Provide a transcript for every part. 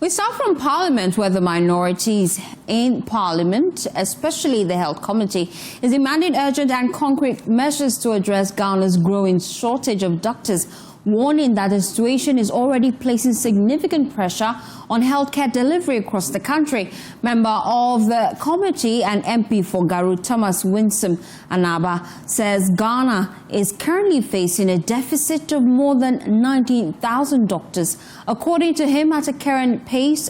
We start from Parliament, where the minorities in Parliament, especially the Health Committee, is demanding urgent and concrete measures to address Ghana's growing shortage of doctors, warning that the situation is already placing significant pressure on healthcare delivery across the country. Member of the committee and MP for Garu, Thomas Winsome Anaba, says Ghana is currently facing a deficit of more than 19,000 doctors. According to him, at the current pace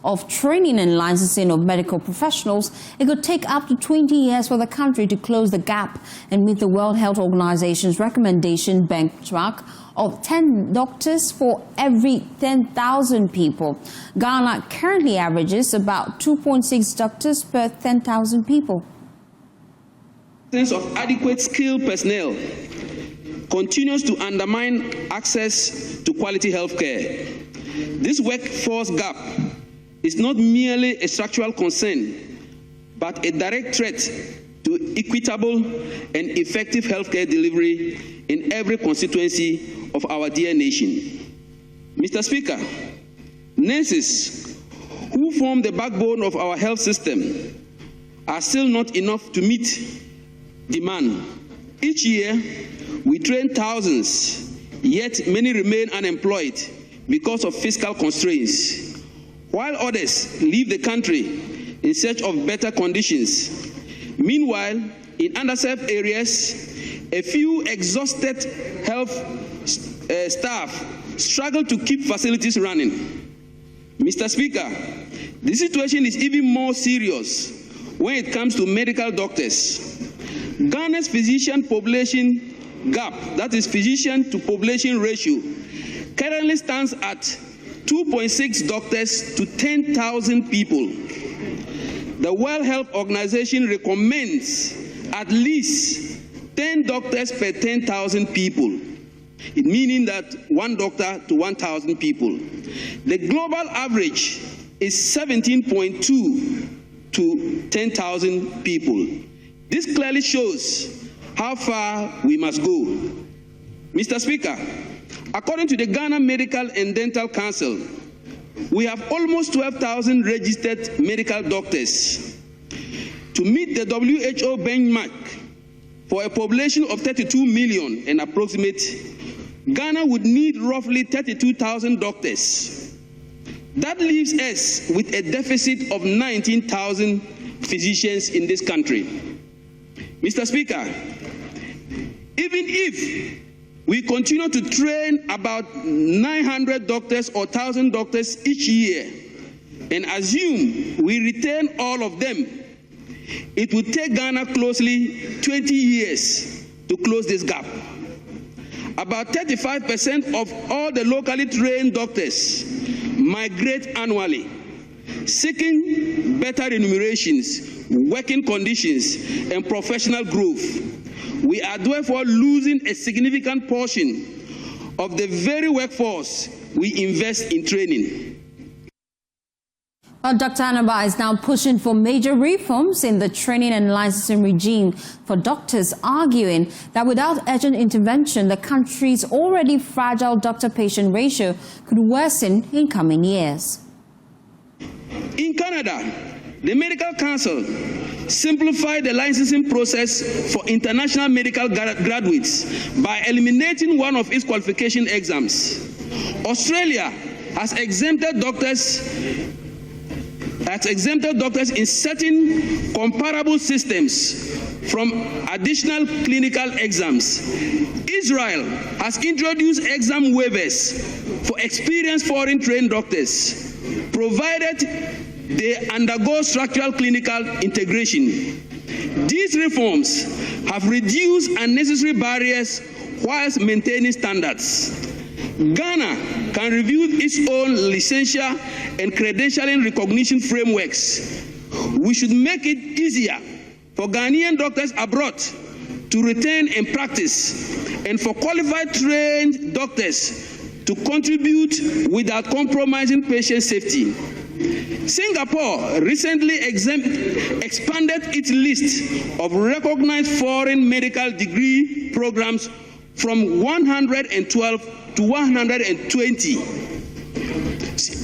of training and licensing of medical professionals, it could take up to 20 years for the country to close the gap and meet the World Health Organization's recommendation benchmark of 10 doctors for every 10,000 people. Ghana currently averages about 2.6 doctors per 10,000 people. The absence of adequate skilled personnel continues to undermine access to quality health care. This workforce gap is not merely a structural concern, but a direct threat to equitable and effective healthcare delivery in every constituency of our dear nation. Mr. Speaker, nurses, who form the backbone of our health system, are still not enough to meet demand. Each year, we train thousands, yet many remain unemployed because of fiscal constraints, while others leave the country in search of better conditions. Meanwhile, in underserved areas, a few exhausted health staff struggle to keep facilities running. Mr. Speaker, the situation is even more serious when it comes to medical doctors. Ghana's physician population gap, that is physician to population ratio, currently stands at 2.6 doctors to 10,000 people. The World Health Organization recommends at least 10 doctors per 10,000 people, meaning that 1 doctor to 1,000 people. The global average is 17.2 to 10,000 people. This clearly shows how far we must go. Mr. Speaker, according to the Ghana Medical and Dental Council, we have almost 12,000 registered medical doctors. To meet the WHO benchmark for a population of 32 million and approximate, Ghana would need roughly 32,000 doctors. That leaves us with a deficit of 19,000 physicians in this country. Mr. Speaker, even if we continue to train about 900 doctors or 1,000 doctors each year and assume we retain all of them, it would take Ghana closely 20 years to close this gap. About 35% of all the locally trained doctors migrate annually, seeking better remunerations, working conditions, and professional growth. We are therefore losing a significant portion of the very workforce we invest in training. Well, Dr. Anaba is now pushing for major reforms in the training and licensing regime for doctors, arguing that without urgent intervention, the country's already fragile doctor-patient ratio could worsen in coming years. In Canada, the Medical Council simplified the licensing process for international medical graduates by eliminating one of its qualification exams. Australia has exempted doctors in certain comparable systems from additional clinical exams. Israel has introduced exam waivers for experienced foreign trained doctors, provided they undergo structural clinical integration. These reforms have reduced unnecessary barriers whilst maintaining standards. Ghana can review its own licensure and credentialing recognition frameworks. We should make it easier for Ghanaian doctors abroad to retain and practice, and for qualified trained doctors to contribute without compromising patient safety. Singapore recently expanded its list of recognized foreign medical degree programs from 112 to 120.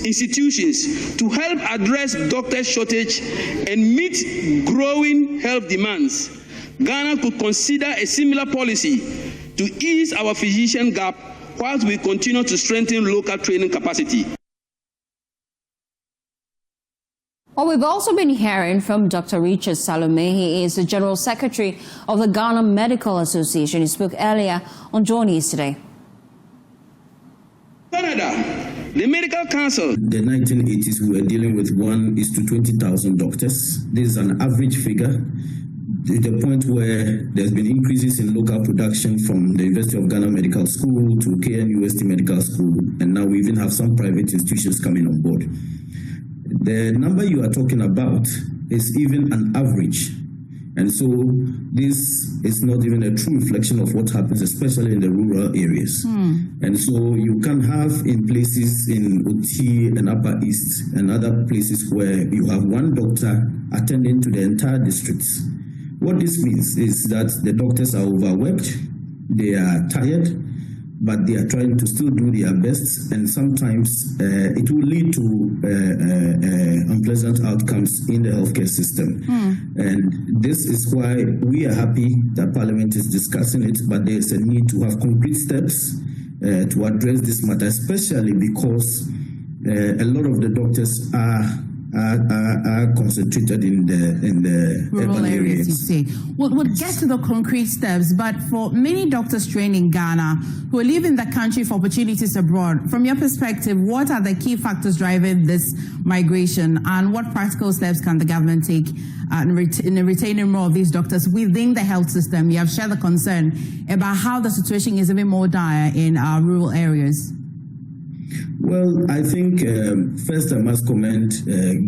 institutions to help address doctor shortage and meet growing health demands, Ghana could consider a similar policy to ease our physician gap whilst we continue to strengthen local training capacity. Well, we've also been hearing from Dr. Richard Salome. He is the General Secretary of the Ghana Medical Association. He spoke earlier on JoyNews today. Canada, the Medical Council. In the 1980s, we were dealing with 1:20,000 doctors. This is an average figure, to the point where there's been increases in local production from the University of Ghana Medical School to KNUST Medical School, and now we even have some private institutions coming on board. The number you are talking about is even an average. And so this is not even a true reflection of what happens, especially in the rural areas. And so you can have in places in OT and Upper East and other places where you have one doctor attending to the entire districts. What this means is that the doctors are overworked, they are tired, but they are trying to still do their best, and sometimes it will lead to unpleasant outcomes in the healthcare system. And this is why we are happy that Parliament is discussing it, but there is a need to have concrete steps to address this matter, especially because a lot of the doctors are concentrated in the rural urban areas, you say. We'll get to the concrete steps, but for many doctors trained in Ghana who are leaving the country for opportunities abroad, from your perspective, what are the key factors driving this migration, and what practical steps can the government take in retaining more of these doctors within the health system? You have shared the concern about how the situation is even more dire in our rural areas. Well, I think first I must commend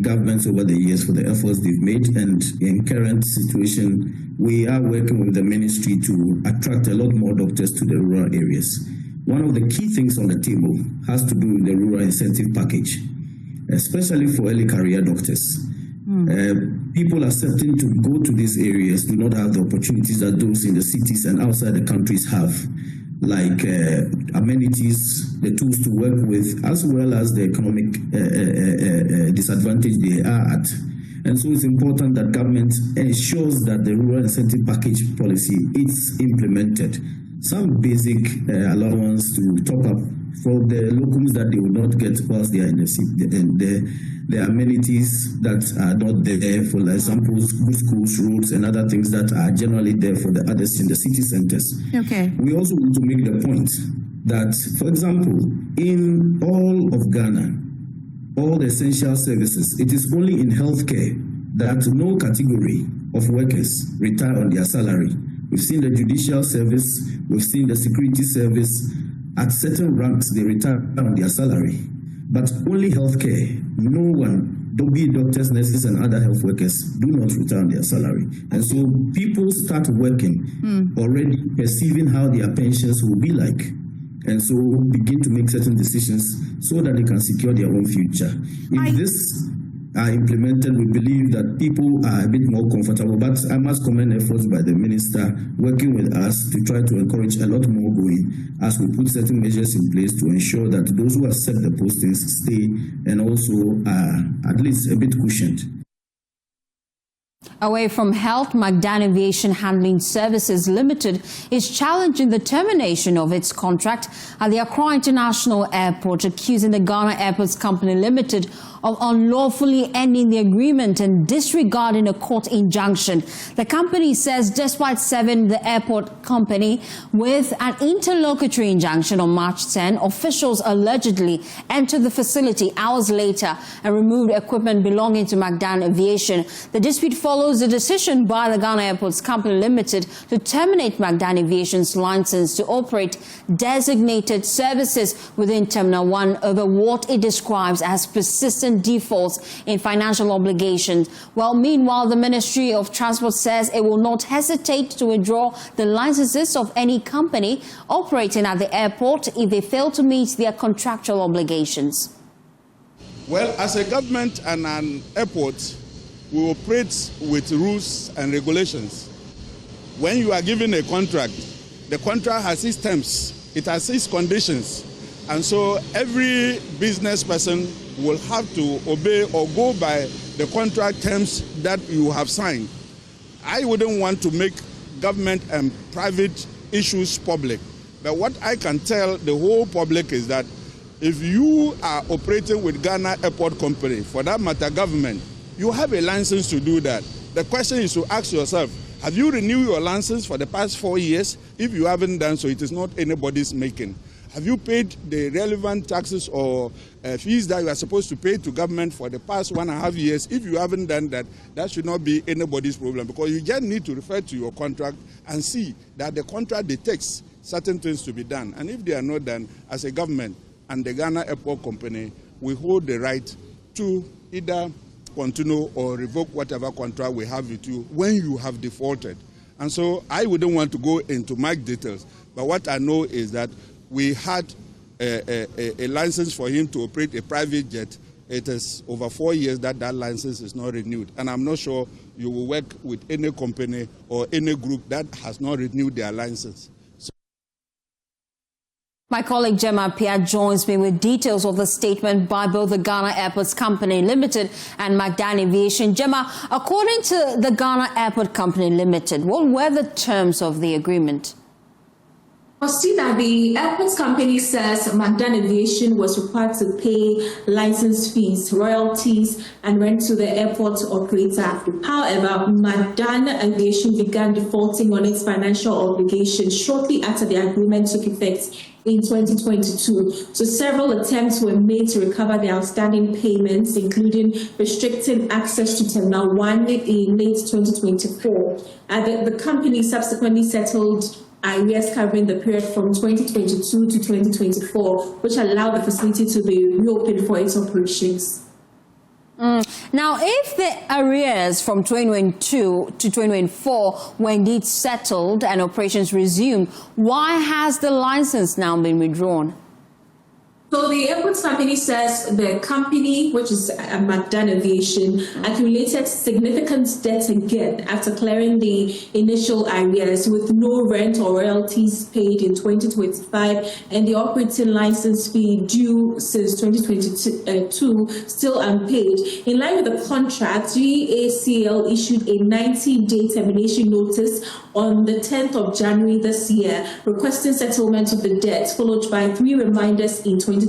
governments over the years for the efforts they've made, and in current situation, we are working with the ministry to attract a lot more doctors to the rural areas. One of the key things on the table has to do with the rural incentive package, especially for early career doctors. People accepting to go to these areas do not have the opportunities that those in the cities and outside the countries have, like amenities, the tools to work with, as well as the economic disadvantage they are at. And so it's important that government ensures that the rural incentive package policy is implemented. Some basic allowance to top up for the locums that they will not get whilst they are in the city, and the amenities that are not there, for example, good schools, roads, and other things that are generally there for the others in the city centers. Okay. We also want to make the point that, for example, in all of Ghana, all the essential services, it is only in healthcare that no category of workers retire on their salary. We've seen the judicial service, we've seen the security service. At certain ranks, they retire on their salary. But only healthcare, no one, be doctors, nurses, and other health workers, do not retire on their salary. And so people start working already perceiving how their pensions will be like. And so begin to make certain decisions so that they can secure their own future. If this are implemented, we believe that people are a bit more comfortable. But I must commend efforts by the minister working with us to try to encourage a lot more going as we put certain measures in place to ensure that those who accept the postings stay and also are at least a bit cushioned. Away from health, McDan Aviation Handling Services Limited is challenging the termination of its contract at the Accra International Airport, accusing the Ghana Airports Company Limited of unlawfully ending the agreement and disregarding a court injunction. The company says despite serving the airport company with an interlocutory injunction on March 10, officials allegedly entered the facility hours later and removed equipment belonging to McDan Aviation. The dispute follows the decision by the Ghana Airports Company Limited to terminate McDan Aviation's license to operate designated services within Terminal 1 over what it describes as persistent defaults in financial obligations. Well, meanwhile, the Ministry of Transport says it will not hesitate to withdraw the licenses of any company operating at the airport if they fail to meet their contractual obligations. Well, as a government and an airport, we operate with rules and regulations. When you are given a contract, the contract has its terms, it has its conditions. And so every business person will have to obey or go by the contract terms that you have signed. I wouldn't want to make government and private issues public. But what I can tell the whole public is that if you are operating with Ghana Airport Company, for that matter government, you have a license to do that. The question is to ask yourself, have you renewed your license for the past 4 years? If you haven't done so, it is not anybody's making. Have you paid the relevant taxes or fees that you are supposed to pay to government for the past 1.5 years? If you haven't done that, that should not be anybody's problem, because you just need to refer to your contract and see that the contract dictates certain things to be done. And if they are not done, as a government and the Ghana Airport Company, we hold the right to either continue or revoke whatever contract we have with you when you have defaulted. And so I wouldn't want to go into much details, but what I know is that we had a license for him to operate a private jet. It is over 4 years that that license is not renewed. And I'm not sure you will work with any company or any group that has not renewed their license. My colleague Gemma Pia joins me with details of the statement by both the Ghana Airports Company Limited and McDan Aviation. Gemma, according to the Ghana Airport Company Limited, what were the terms of the agreement? I'll see that the airports company says McDan Aviation was required to pay license fees, royalties, and rent to the airport operator. However, McDan Aviation began defaulting on its financial obligations shortly after the agreement took effect in 2022. So several attempts were made to recover the outstanding payments, including restricting access to Terminal 1 in late 2024. The company subsequently settled arrears covering the period from 2022 to 2024, which allowed the facility to be reopened for its operations. Now, if the arrears from 2022 to 2024 were indeed settled and operations resumed, why has the license now been withdrawn? So the airports company says the company, which is McDan Aviation, accumulated significant debt again after clearing the initial arrears with no rent or royalties paid in 2025 and the operating license fee due since 2022 still unpaid. In line with the contract, GACL issued a 90-day termination notice on the 10th of January this year, requesting settlement of the debt, followed by 3 reminders in 2025.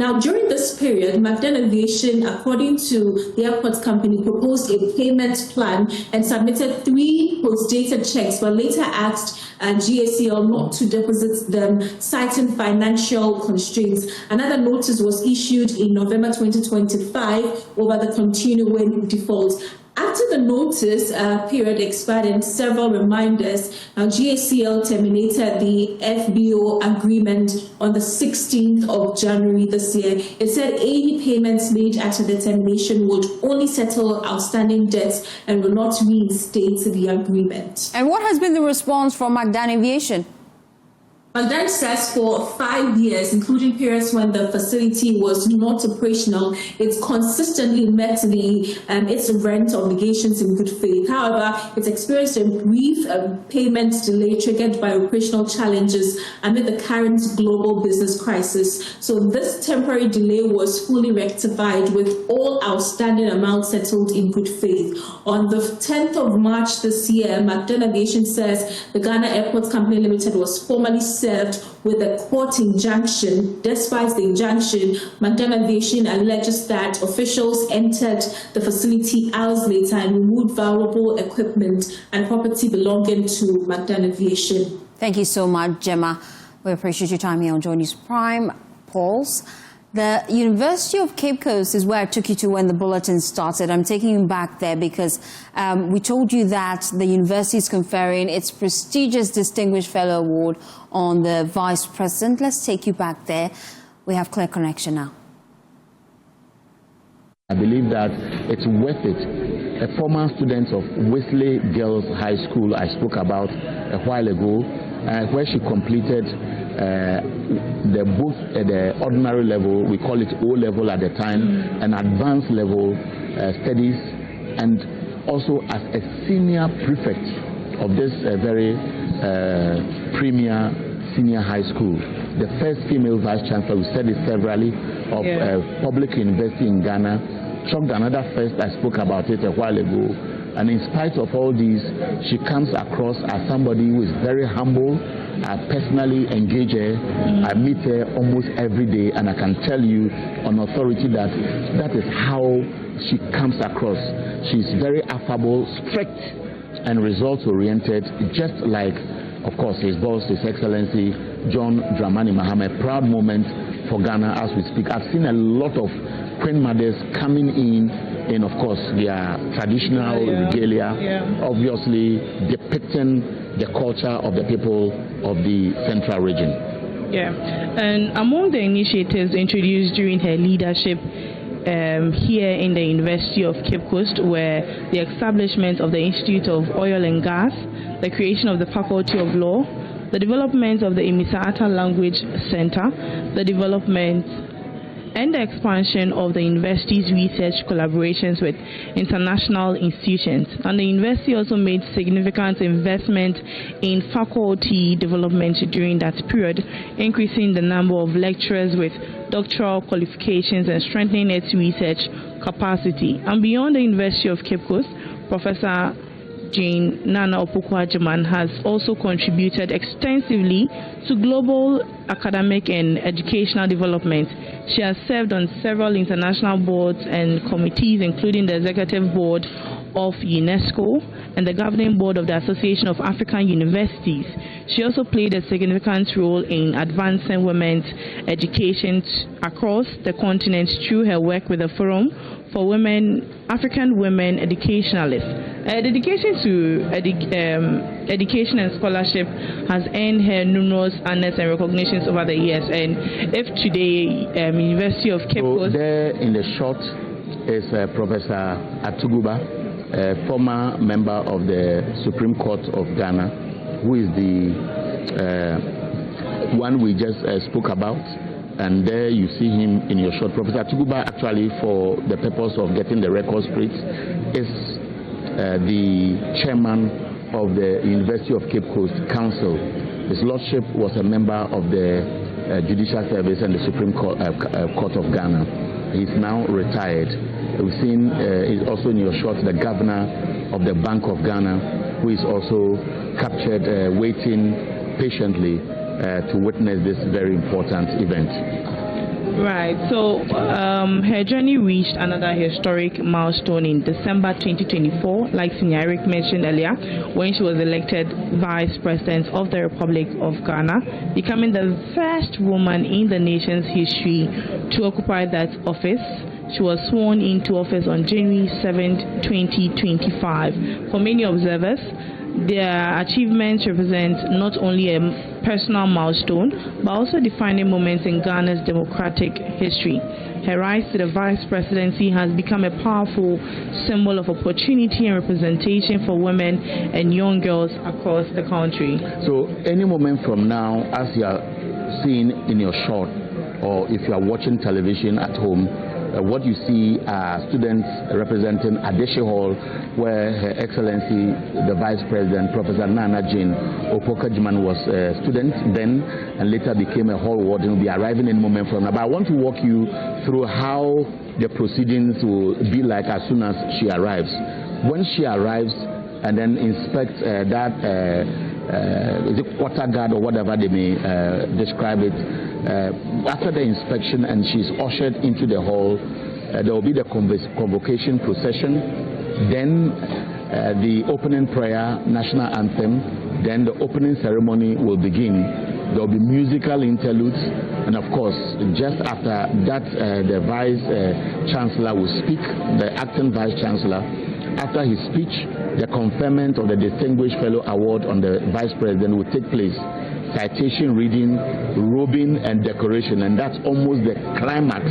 Now, during this period, McDan Aviation, according to the airport company, proposed a payment plan and submitted 3 post-dated checks, but later asked GACL not to deposit them, citing financial constraints. Another notice was issued in November 2025 over the continuing default. After the notice period expired and several reminders, GACL terminated the FBO agreement on the 16th of January this year. It said any payments made after the termination would only settle outstanding debts and will not reinstate the agreement. And what has been the response from McDan Aviation? McDan says for 5 years, including periods when the facility was not operational, it consistently met its rent obligations in good faith. However, it experienced a brief payment delay triggered by operational challenges amid the current global business crisis. So this temporary delay was fully rectified with all outstanding amounts settled in good faith. On the 10th of March this year, McDan Aviation says the Ghana Airports Company Limited was formally served with a court injunction. Despite the injunction, McDan Aviation alleges that officials entered the facility hours later and removed valuable equipment and property belonging to McDan Aviation. Thank you so much, Gemma. We appreciate your time here on JoyNews Prime. Pulse. The University of Cape Coast is where I took you to when the bulletin started. I'm taking you back there because we told you that the university is conferring its prestigious Distinguished Fellow Award on the Vice President. Let's take you back there. We have clear connection now. I believe that it's worth it. A former student of Wesley Girls High School I spoke about a while ago, where she completed the ordinary level, we call it O level at the time, and advanced level studies, and also as a senior prefect of this very premier senior high school. the first female Vice Chancellor, we said it severally, of public university in Ghana. Chalked another first, I spoke about it a while ago. And in spite of all these, she comes across as somebody who is very humble, personally engaged. I meet her almost every day, and I can tell you on authority that that is how she comes across. She's very affable, strict, and results-oriented, just like, of course, his boss, His Excellency John Dramani Mahama. Proud moment for Ghana as we speak. I've seen a lot of Queen mothers coming in, of course, their traditional regalia, obviously depicting the culture of the people of the Central region. Yeah, and among the initiatives introduced during her leadership here in the University of Cape Coast were the establishment of the Institute of Oil and Gas, the creation of the Faculty of Law, the development of the Imisata Language Center, the development and the expansion of the university's research collaborations with international institutions. And the university also made significant investment in faculty development during that period, increasing the number of lecturers with doctoral qualifications and strengthening its research capacity. And beyond the University of Cape Coast, Professor Jane Nana Opoku-Agyeman has also contributed extensively to global academic and educational development. She has served on several international boards and committees, including the Executive Board of UNESCO and the Governing Board of the Association of African Universities. She also played a significant role in advancing women's education across the continent through her work with the Forum for Women, African Women Educationalists. Dedication to education and scholarship has earned her numerous honors and recognitions over the years. And if today, University of Cape Coast... There in the shot is Professor Atuguba, a former member of the Supreme Court of Ghana, who is the one we just spoke about. And there you see him in your shot. Professor Atuguba, actually, for the purpose of getting the record straight, is the chairman of the University of Cape Coast Council. His lordship was a member of the Judicial Service and the Supreme Court of Ghana. He's now retired. We've seen, he's also in your shot, the governor of the Bank of Ghana, who is also captured waiting patiently to witness this very important event. Right, so her journey reached another historic milestone in December 2024, like Senior Eric mentioned earlier, when she was elected Vice President of the Republic of Ghana, becoming the first woman in the nation's history to occupy that office. She was sworn into office on January 7, 2025. For many observers, their achievements represent not only a personal milestone, but also defining moments in Ghana's democratic history. Her rise to the vice presidency has become a powerful symbol of opportunity and representation for women and young girls across the country. So any moment from now, as you are seeing in your shot, or if you are watching television at home, what you see are students representing Adeshe Hall, where Her Excellency, the Vice President, Professor Nana Jane Opoku-Agyeman was a student then and later became a hall warden. Will be arriving in a moment from now. But I want to walk you through how the proceedings will be like as soon as she arrives. When she arrives and then inspects is it quarter guard or whatever they may describe it, after the inspection and she's ushered into the hall, there will be the convocation procession, then the opening prayer, national anthem, then the opening ceremony will begin. There will be musical interludes, and of course, just after that, the Vice Chancellor will speak, the acting Vice Chancellor. After his speech, the conferment of the Distinguished Fellow Award on the Vice President will take place. Citation reading, robing, and decoration, and that's almost the climax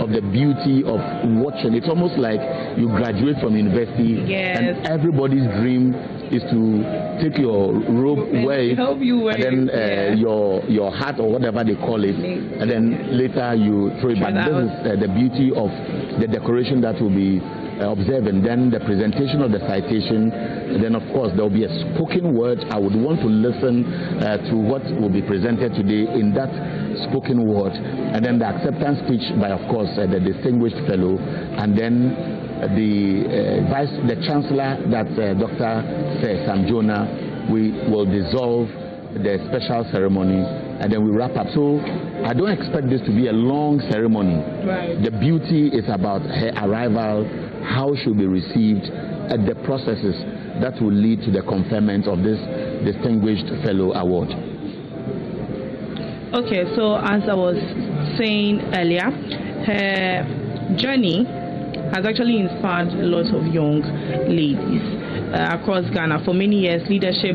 of the beauty of watching. It's almost like you graduate from university, and everybody's dream is to take your robe, wear it, and then your hat or whatever they call it, and then later you throw it back. This is the beauty of the decoration that will be observing, then the presentation of the citation, then of course there will be a spoken word. I would want to listen to what will be presented today in that spoken word, and then the acceptance speech by, of course, the distinguished fellow, and then the Chancellor, that's Dr. Sam Jonah. We will dissolve the special ceremony, and then we wrap up. So I don't expect this to be a long ceremony. Right. The beauty is about her arrival, how she'll be received, and the processes that will lead to the conferment of this Distinguished Fellow Award. Okay, so as I was saying earlier, her journey has actually inspired a lot of young ladies across Ghana. For many years, leadership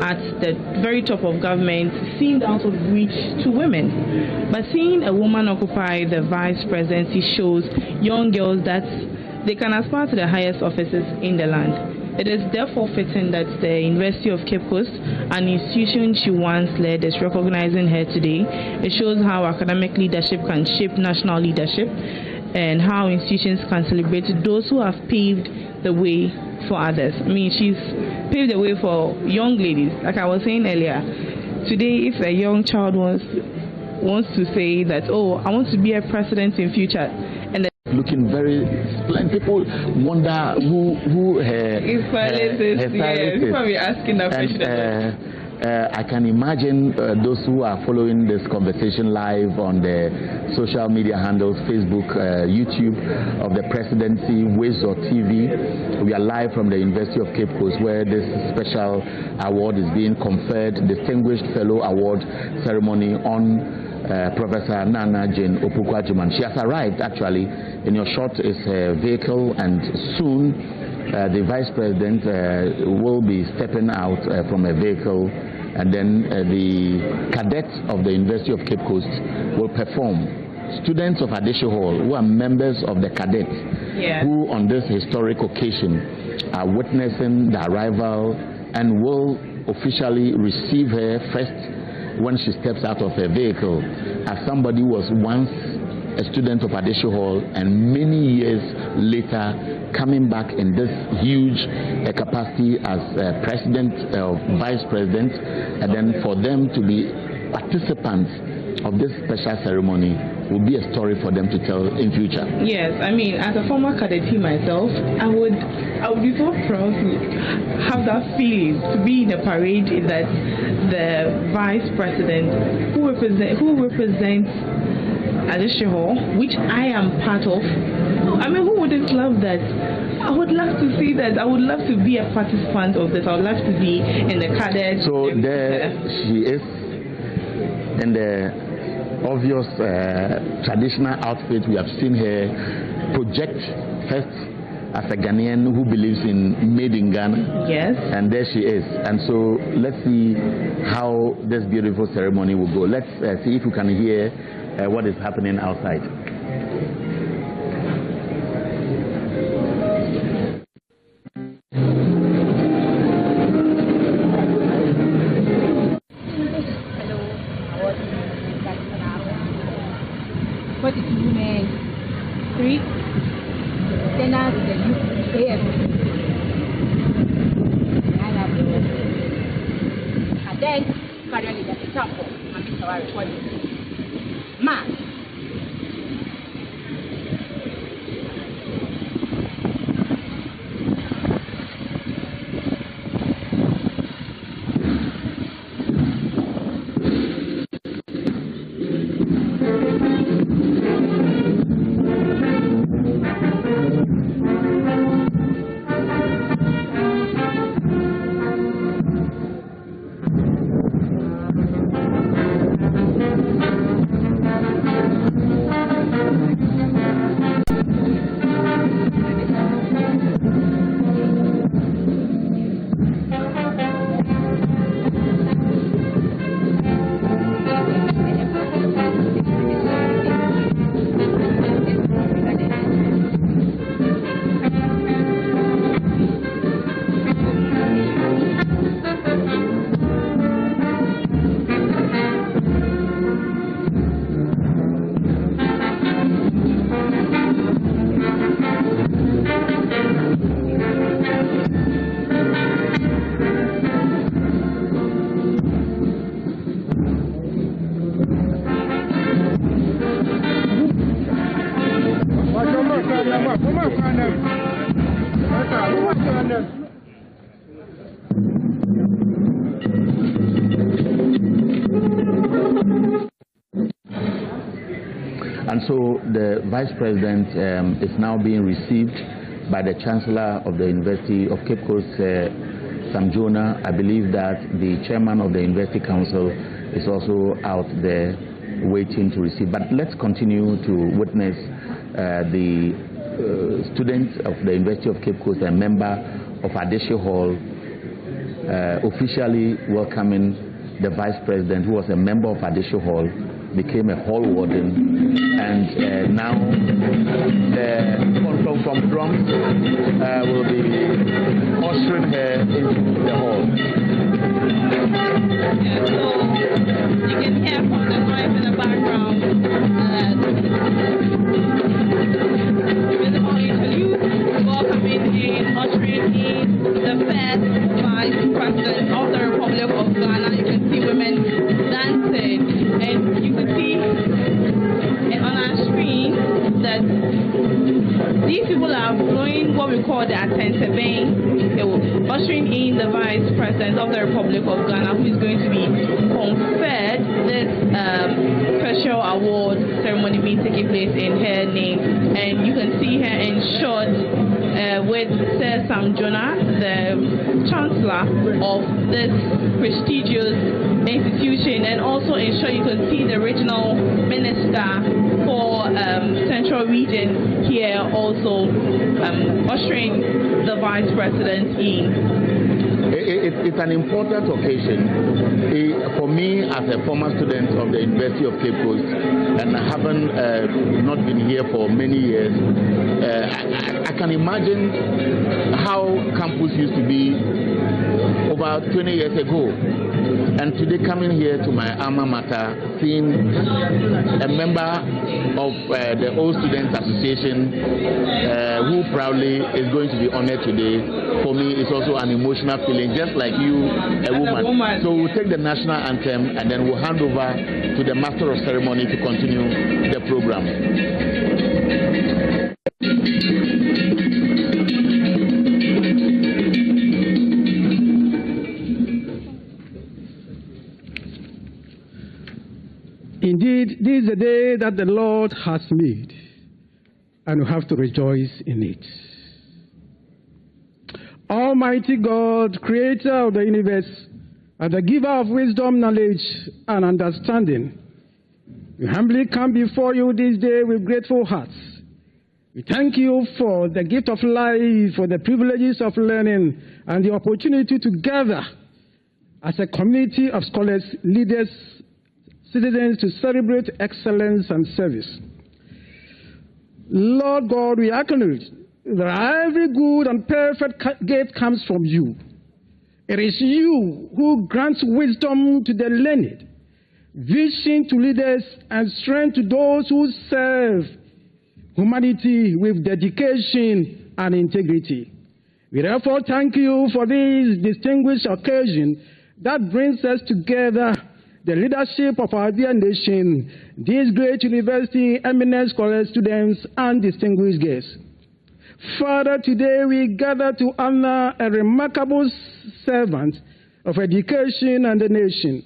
at the very top of government seemed out of reach to women. But seeing a woman occupy the vice presidency shows young girls that they can aspire to the highest offices in the land. It is therefore fitting that the University of Cape Coast, an institution she once led, is recognizing her today. It shows how academic leadership can shape national leadership and how institutions can celebrate those who have paved the way for others. I mean, she's paved the way for young ladies. Like I was saying earlier, today if a young child wants to say that, oh, I want to be a president in future, and looking very splendid, people wonder who her stylist is. Yes, people will be asking that question. I can imagine those who are following this conversation live on the social media handles, Facebook, YouTube of the presidency, Wiz or TV. We are live from the University of Cape Coast, where this special award is being conferred, Distinguished Fellow Award ceremony on Professor Nana Jane Opukwa-Juman. She has arrived actually. In your shot is her vehicle, and soon the Vice President will be stepping out from a vehicle, and then the cadets of the University of Cape Coast will perform. Students of Adeshe Hall, who are members of the cadets, who on this historic occasion are witnessing the arrival and will officially receive her first when she steps out of her vehicle. As somebody who was once a student of Adeshe Hall and many years later coming back in this huge capacity as president or vice president, and then for them to be participants of this special ceremony will be a story for them to tell in future. Yes, I mean, as a former cadetee myself, I would be so proud to have that feeling to be in a parade that the vice president who represents Adeshe Hall, which I am part of. I mean, who wouldn't love that? I would love to see that. I would love to be a participant of this. I would love to be in the cadet. So there she is in the obvious traditional outfit. We have seen her project first as a Ghanaian who believes in made in Ghana. Yes. And there she is. And so let's see how this beautiful ceremony will go. Let's see if we can hear what is happening outside. What did you name? 3. Then I the AFC. And then finally the example and Mr. Warren Ma. And so the Vice President is now being received by the Chancellor of the University of Cape Coast, Sam Jonah. I believe that the Chairman of the University Council is also out there waiting to receive. But let's continue to witness the students of the University of Cape Coast, a member of Adeshe Hall, officially welcoming the Vice President, who was a member of Adeshe Hall, became a hall warden, and now the from drums will be ushering her into the hall. Yeah, so you can hear from the noise in the background visible interlude, welcoming in, ushering in the first Vice President of the Republic of Ghana. You can see women dancing, and you can see on our screen that these people are blowing what we call the attentive vein, ushering in the Vice President of the Republic of Ghana, who is going to be conferred this special award ceremony being taking place in her name. And you can see her in short with Sir Sam Jonah, the Chancellor of this prestigious institution, and also in short you can see the regional minister for Central Region here also ushering the Vice President in. It's an important occasion for me as a former student of the University of Cape Coast, and having not been here for many years. I can imagine how campus used to be over 20 years ago, and today coming here to my alma mater, seeing a member of the Old Students Association who proudly is going to be honored today, for me it's also an emotional feeling, just like you, a woman. So we'll take the national anthem and then we'll hand over to the Master of Ceremony to continue the program. Indeed, this is the day that the Lord has made, and we have to rejoice in it. Almighty God, creator of the universe, and the giver of wisdom, knowledge, and understanding, we humbly come before you this day with grateful hearts. We thank you for the gift of life, for the privileges of learning, and the opportunity to gather as a community of scholars, leaders, citizens to celebrate excellence and service. Lord God, we acknowledge that every good and perfect gift comes from you. It is you who grants wisdom to the learned, vision to leaders, and strength to those who serve humanity with dedication and integrity. We therefore thank you for this distinguished occasion that brings us together, the leadership of our dear nation, this great university, eminent scholars, students, and distinguished guests. Father, today we gather to honor a remarkable servant of education and the nation,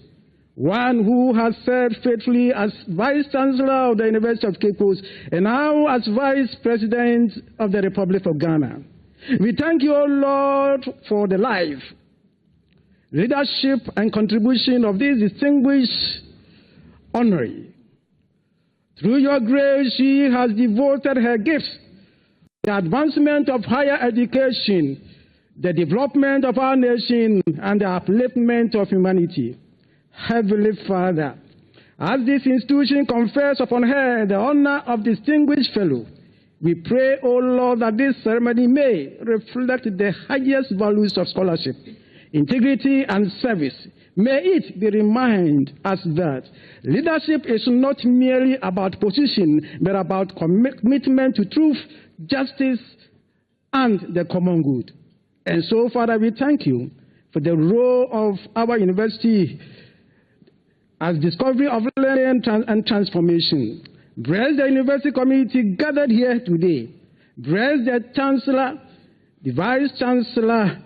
one who has served faithfully as Vice Chancellor of the University of Cape Coast and now as Vice President of the Republic of Ghana. We thank you, O Lord, for the life, leadership, and contribution of this distinguished honoree. Through your grace, she has devoted her gifts to the advancement of higher education, the development of our nation, and the upliftment of humanity. Heavenly Father, as this institution confers upon her the honor of distinguished fellow, we pray, O Lord, that this ceremony may reflect the highest values of scholarship, integrity, and service. May it be reminded us that leadership is not merely about position, but about commitment to truth, justice, and the common good. And so, Father, we thank you for the role of our university as discovery of learning and transformation. Bless the university community gathered here today. Bless the Chancellor, the Vice Chancellor,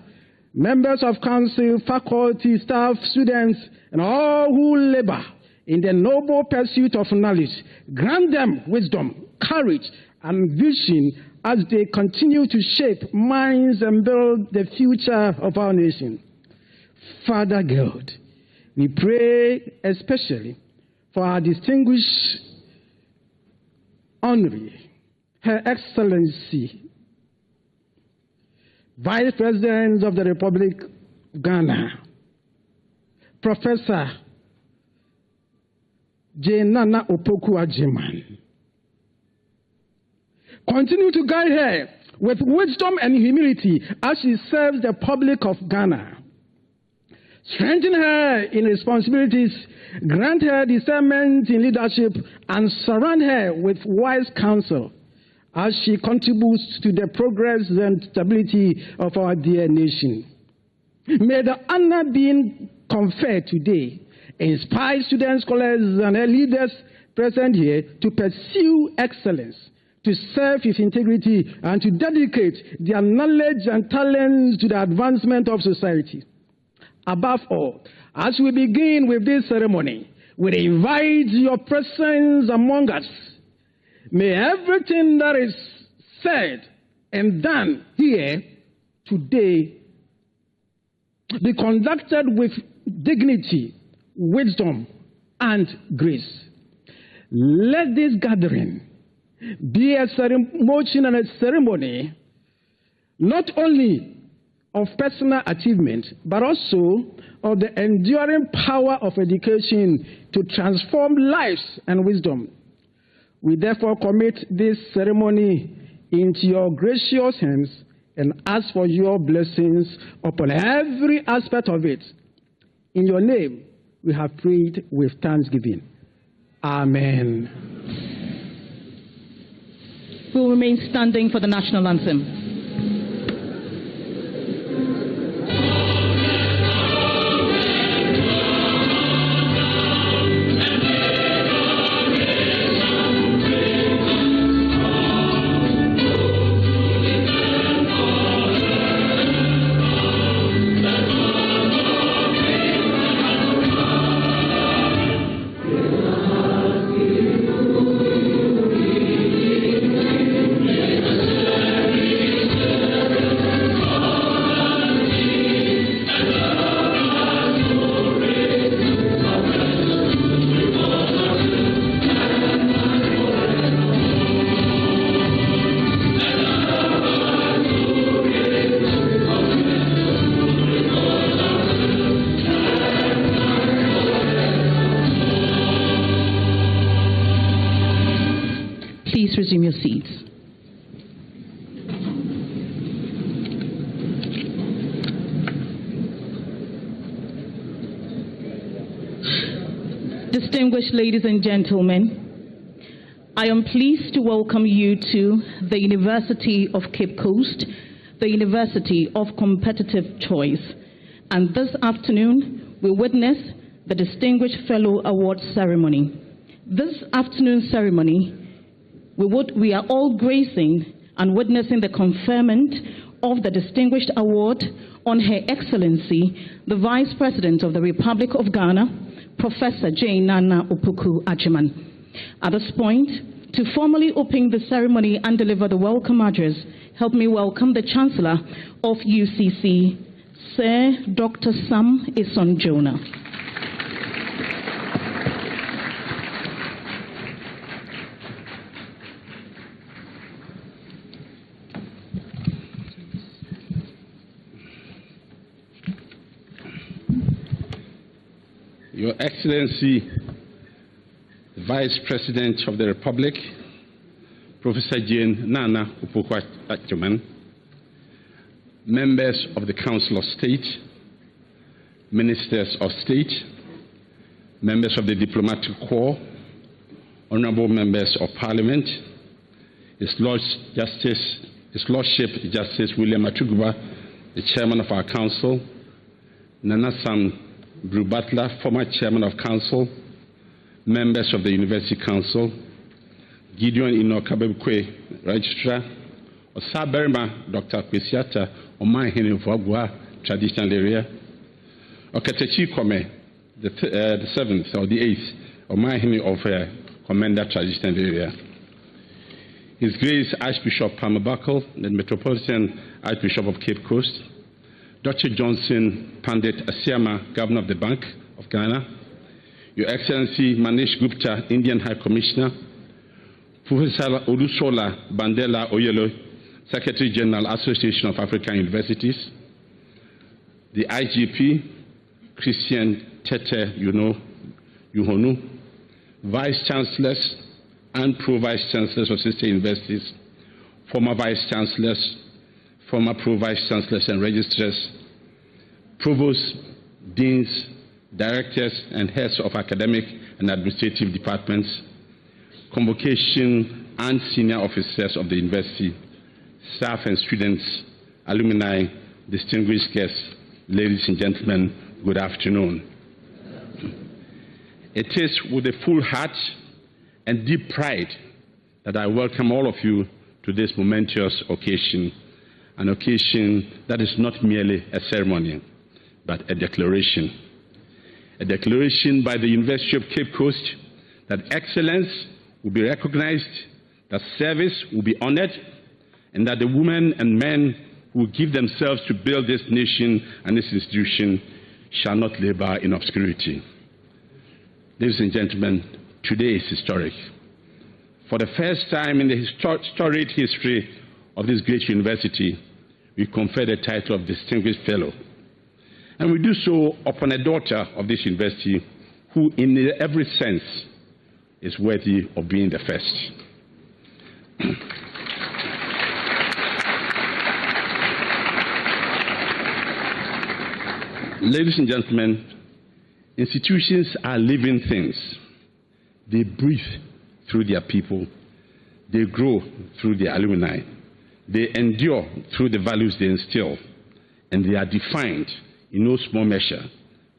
members of council, faculty, staff, students, and all who labor in the noble pursuit of knowledge. Grant them wisdom, courage, and vision as they continue to shape minds and build the future of our nation. Father God, we pray especially for our distinguished honoree, Her Excellency, Vice President of the Republic of Ghana, Professor JoyNews Agyemang. Continue to guide her with wisdom and humility as she serves the public of Ghana. Strengthen her in responsibilities, grant her discernment in leadership, and surround her with wise counsel as she contributes to the progress and stability of our dear nation. May the honor being conferred today inspire students, scholars, and leaders present here to pursue excellence, to serve with integrity, and to dedicate their knowledge and talents to the advancement of society. Above all, as we begin with this ceremony, we invite your presence among us. May everything that is said and done here today be conducted with dignity, wisdom, and grace. Let this gathering be a motion and a ceremony not only of personal achievement, but also of the enduring power of education to transform lives and wisdom. We therefore commit this ceremony into your gracious hands and ask for your blessings upon every aspect of it. In your name, we have prayed with thanksgiving. Amen. We will remain standing for the national anthem. Please resume your seats. Distinguished ladies and gentlemen, I am pleased to welcome you to the University of Cape Coast, the University of Competitive Choice. And this afternoon, we witness the Distinguished Fellow Award ceremony. This afternoon's ceremony, we are all gracing and witnessing the conferment of the Distinguished Award on Her Excellency, the Vice President of the Republic of Ghana, Professor JoyNews Agyemang. At this point, to formally open the ceremony and deliver the welcome address, help me welcome the Chancellor of UCC, Sir Dr. Sam Isson-Jonah. Your Excellency, Vice President of the Republic, Professor JoyNews Agyemang, members of the Council of State, Ministers of State, members of the Diplomatic Corps, honorable members of Parliament, His Lordship Justice William Atugba, the Chairman of our Council, Nana Sam Brew Butler, former Chairman of Council, members of the University Council, Gideon Inokabekwe, Registrar, Osaberma, Dr. Kwesiata, Oman Henry Traditional Area, Okatechi Kome, the 7th or the 8th Omahini of Commander Traditional Area. His Grace Archbishop Palmer Buckle, the Metropolitan Archbishop of Cape Coast, Dr. Johnson Pandit Asiama, Governor of the Bank of Ghana, Your Excellency Manish Gupta, Indian High Commissioner, Professor Olusola Bandela Oyelo, Secretary General, Association of African Universities, the IGP, Christian Tete Yuhonu, Vice Chancellors and Pro-Vice Chancellors of sister universities, former Vice Chancellors, former Pro-Vice Chancellors and Registrars, Provosts, Deans, Directors and Heads of Academic and Administrative Departments, Convocation and Senior Officers of the University, staff and students, alumni, distinguished guests, ladies and gentlemen, good afternoon. It is with a full heart and deep pride that I welcome all of you to this momentous occasion, an occasion that is not merely a ceremony, but a declaration. A declaration by the University of Cape Coast that excellence will be recognized, that service will be honored, and that the women and men who give themselves to build this nation and this institution shall not labor in obscurity. Ladies and gentlemen, today is historic. For the first time in the storied history of this great university, we confer the title of Distinguished Fellow. And we do so upon a daughter of this university who, in every sense, is worthy of being the first. Ladies and gentlemen, institutions are living things. They breathe through their people. They grow through their alumni. They endure through the values they instill. And they are defined in no small measure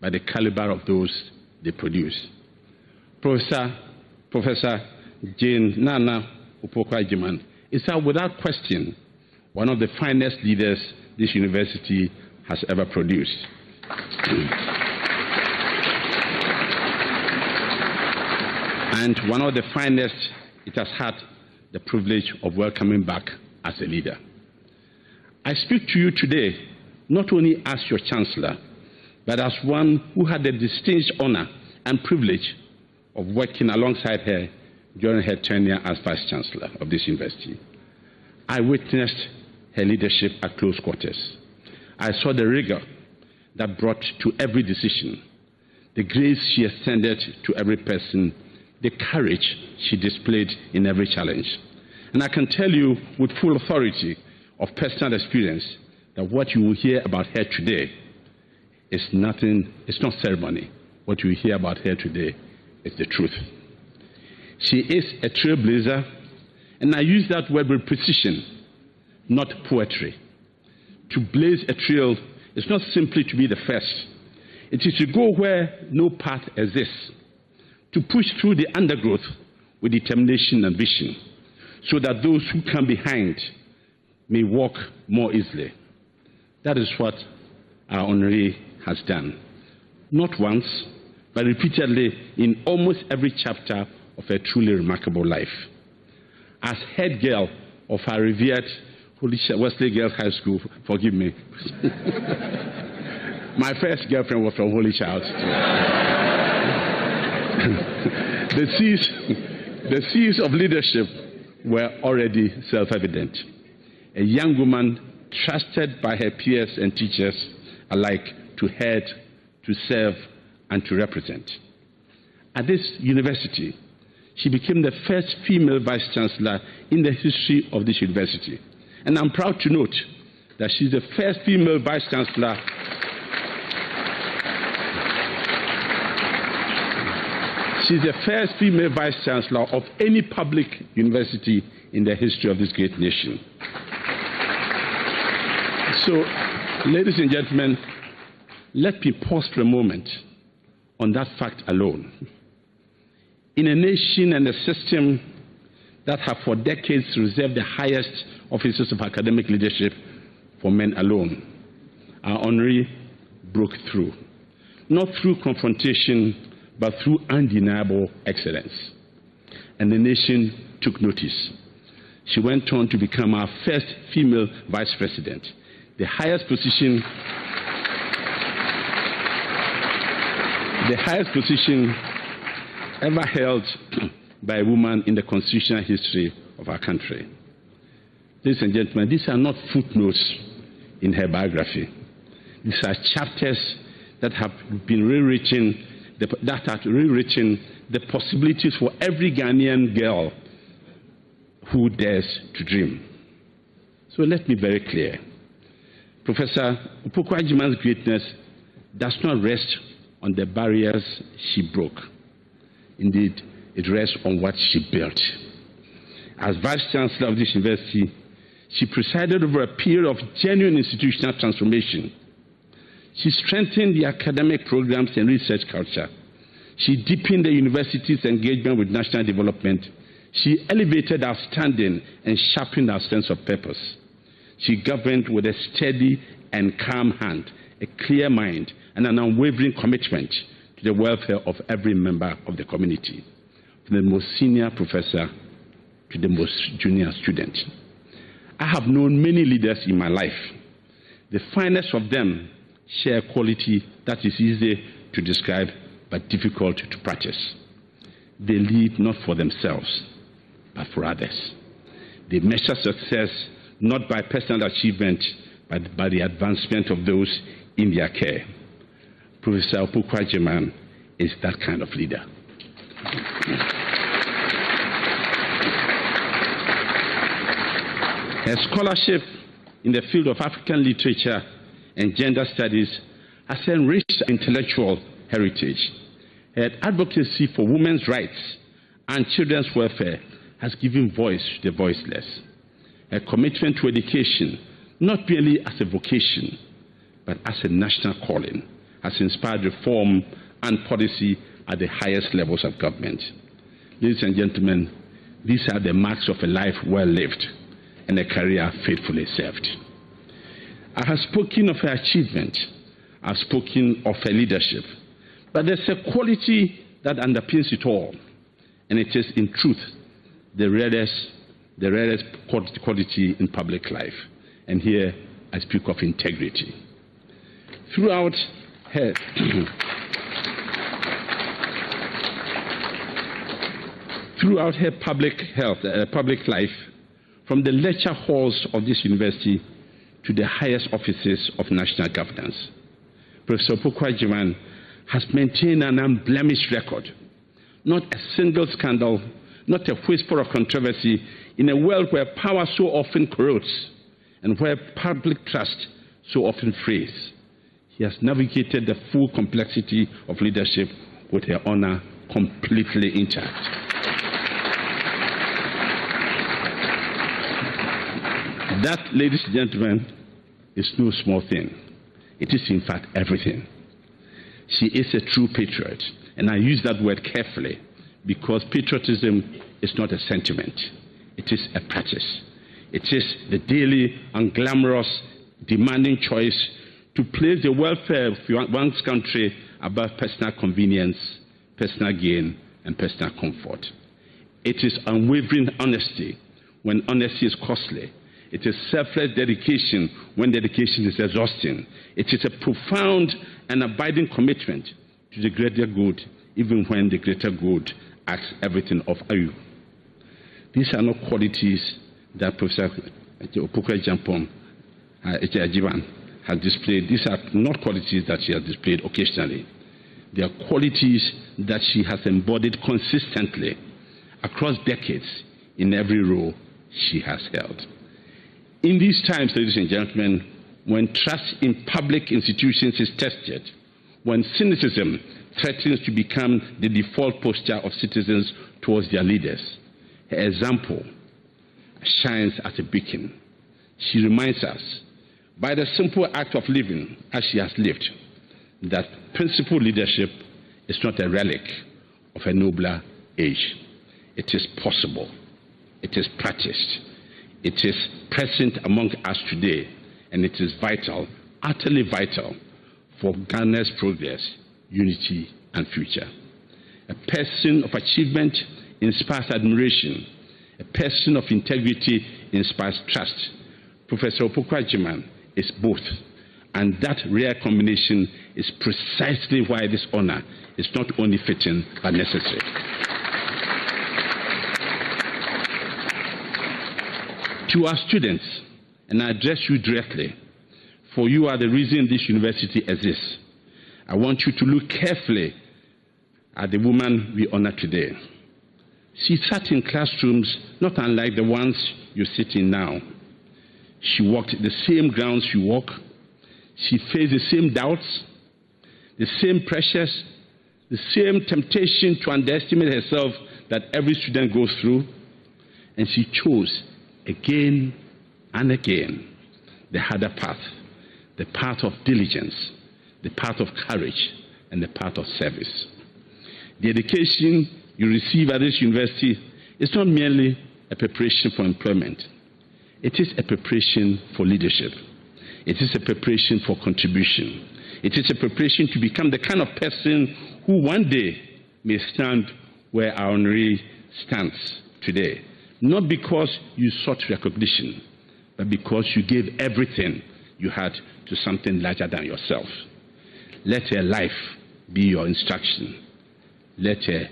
by the caliber of those they produce. Professor Jane Nana Opoku-Agyeman is without question one of the finest leaders this university has ever produced. And one of the finest it has had the privilege of welcoming back as a leader. I speak to you today not only as your Chancellor, but as one who had the distinct honor and privilege of working alongside her during her tenure as Vice Chancellor of this university. I witnessed her leadership at close quarters. I saw the rigor that brought to every decision, the grace she extended to every person, the courage she displayed in every challenge. And I can tell you with full authority of personal experience that what you will hear about her today is nothing, it's not ceremony. What you will hear about her today is the truth. She is a trailblazer, and I use that word with precision, not poetry. To blaze a trail is not simply to be the first. It is to go where no path exists, to push through the undergrowth with determination and vision, so that those who come behind may walk more easily. That is what our honoree has done. Not once, but repeatedly in almost every chapter of her truly remarkable life. As head girl of our revered Wesley Girls High School, forgive me. My first girlfriend was from Holy Child. The seeds of leadership were already self-evident. A young woman trusted by her peers and teachers alike to head, to serve, and to represent. At this university, she became the first female Vice Chancellor in the history of this university. And I'm proud to note that she's the first female Vice Chancellor of any public university in the history of this great nation. So, ladies and gentlemen, let me pause for a moment on that fact alone. In a nation and a system that have for decades reserved the highest offices of academic leadership for men alone, our honoree broke through. Not through confrontation, but through undeniable excellence. And the nation took notice. She went on to become our first female vice president, the highest position ever held by a woman in the constitutional history of our country. Ladies and gentlemen, these are not footnotes in her biography. These are chapters that have been rewritten, the possibilities for every Ghanaian girl who dares to dream. So let me be very clear. Professor Opoku-Agyeman's greatness does not rest on the barriers she broke. Indeed, it rests on what she built. As Vice Chancellor of this university, she presided over a period of genuine institutional transformation. She strengthened the academic programs and research culture. She deepened the university's engagement with national development. She elevated our standing and sharpened our sense of purpose. She governed with a steady and calm hand, a clear mind, and an unwavering commitment to the welfare of every member of the community, from the most senior professor to the most junior student. I have known many leaders in my life. The finest of them share a quality that is easy to describe but difficult to practice. They lead not for themselves, but for others. They measure success not by personal achievement, but by the advancement of those in their care. Professor Opoku-Agyeman is that kind of leader. Her scholarship in the field of African literature and gender studies has enriched intellectual heritage. Her advocacy for women's rights and children's welfare has given voice to the voiceless. Her commitment to education, not merely as a vocation, but as a national calling, has inspired reform and policy at the highest levels of government. Ladies and gentlemen, these are the marks of a life well lived and a career faithfully served. I have spoken of her achievement. I've spoken of her leadership. But there's a quality that underpins it all, and it is, in truth, the rarest quality in public life. And here I speak of integrity. Throughout her public life, from the lecture halls of this university to the highest offices of national governance, Professor Opoku-Agyeman has maintained an unblemished record. Not a single scandal, not a whisper of controversy in a world where power so often corrodes and where public trust so often frays. He has navigated the full complexity of leadership with her honor completely intact. That, ladies and gentlemen, is no small thing. It is, in fact, everything. She is a true patriot, and I use that word carefully because patriotism is not a sentiment. It is a practice. It is the daily, unglamorous, demanding choice to place the welfare of one's country above personal convenience, personal gain, and personal comfort. It is unwavering honesty when honesty is costly. It is selfless dedication when dedication is exhausting. It is a profound and abiding commitment to the greater good, even when the greater good asks everything of you. These are not qualities that Professor Opoku-Agyeman has displayed. These are not qualities that she has displayed occasionally. They are qualities that she has embodied consistently across decades in every role she has held. In these times, ladies and gentlemen, when trust in public institutions is tested, when cynicism threatens to become the default posture of citizens towards their leaders, her example shines as a beacon. She reminds us, by the simple act of living as she has lived, that principled leadership is not a relic of a nobler age. It is possible. It is practiced. It is present among us today, and it is vital, utterly vital, for Ghana's progress, unity, and future. A person of achievement inspires admiration. A person of integrity inspires trust. Professor Opoku-Agyeman is both. And that rare combination is precisely why this honor is not only fitting but necessary. To our students, and I address you directly, for you are the reason this university exists. I want you to look carefully at the woman we honor today. She sat in classrooms not unlike the ones you sit in now. She walked the same grounds you walk. She faced the same doubts, the same pressures, the same temptation to underestimate herself that every student goes through. And she chose again and again the harder path, the path of diligence, the path of courage, and the path of service. The education you receive at this university is not merely a preparation for employment. It is a preparation for leadership. It is a preparation for contribution. It is a preparation to become the kind of person who one day may stand where our honoree stands today. Not because you sought recognition, but because you gave everything you had to something larger than yourself. Let her life be your instruction. Let her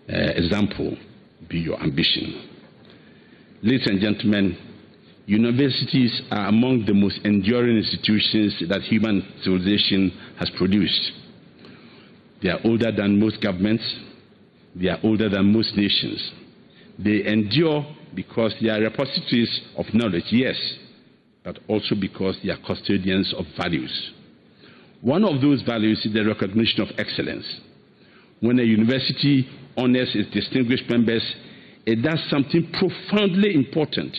example be your ambition. Ladies and gentlemen, universities are among the most enduring institutions that human civilization has produced. They are older than most governments. They are older than most nations. They endure because they are repositories of knowledge, yes, but also because they are custodians of values. One of those values is the recognition of excellence. When a university honors its distinguished members, it does something profoundly important.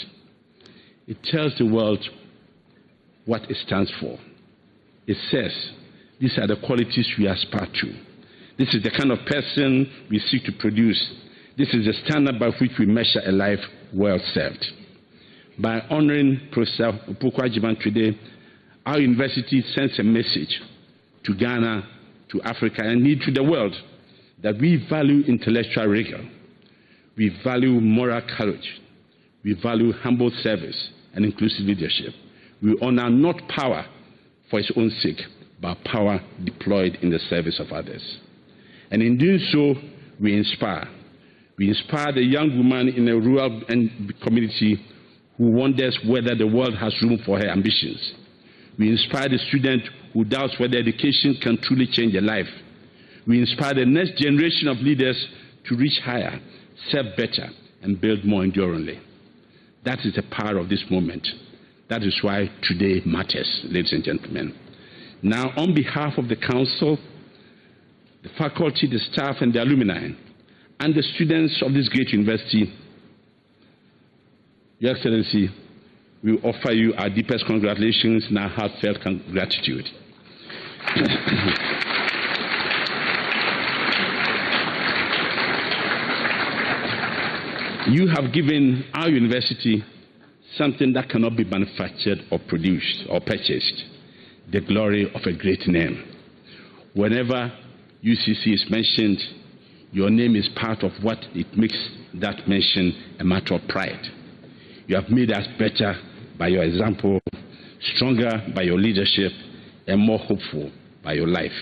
It tells the world what it stands for. It says, these are the qualities we aspire to. This is the kind of person we seek to produce. This is the standard by which we measure a life well served. By honoring Professor Opoku-Agyeman today, our university sends a message to Ghana, to Africa, and indeed to the world that we value intellectual rigor. We value moral courage. We value humble service and inclusive leadership. We honor not power for its own sake, but power deployed in the service of others. And in doing so, we inspire. We inspire the young woman in a rural community who wonders whether the world has room for her ambitions. We inspire the student who doubts whether education can truly change a life. We inspire the next generation of leaders to reach higher, serve better, and build more enduringly. That is the power of this moment. That is why today matters, ladies and gentlemen. Now, on behalf of the Council, the faculty, the staff, and the alumni, and the students of this great university, Your Excellency, we offer you our deepest congratulations and our heartfelt gratitude. You have given our university something that cannot be manufactured or produced or purchased, the glory of a great name. Whenever UCC is mentioned, your name is part of what it makes that mention a matter of pride. You have made us better by your example, stronger by your leadership, and more hopeful by your life.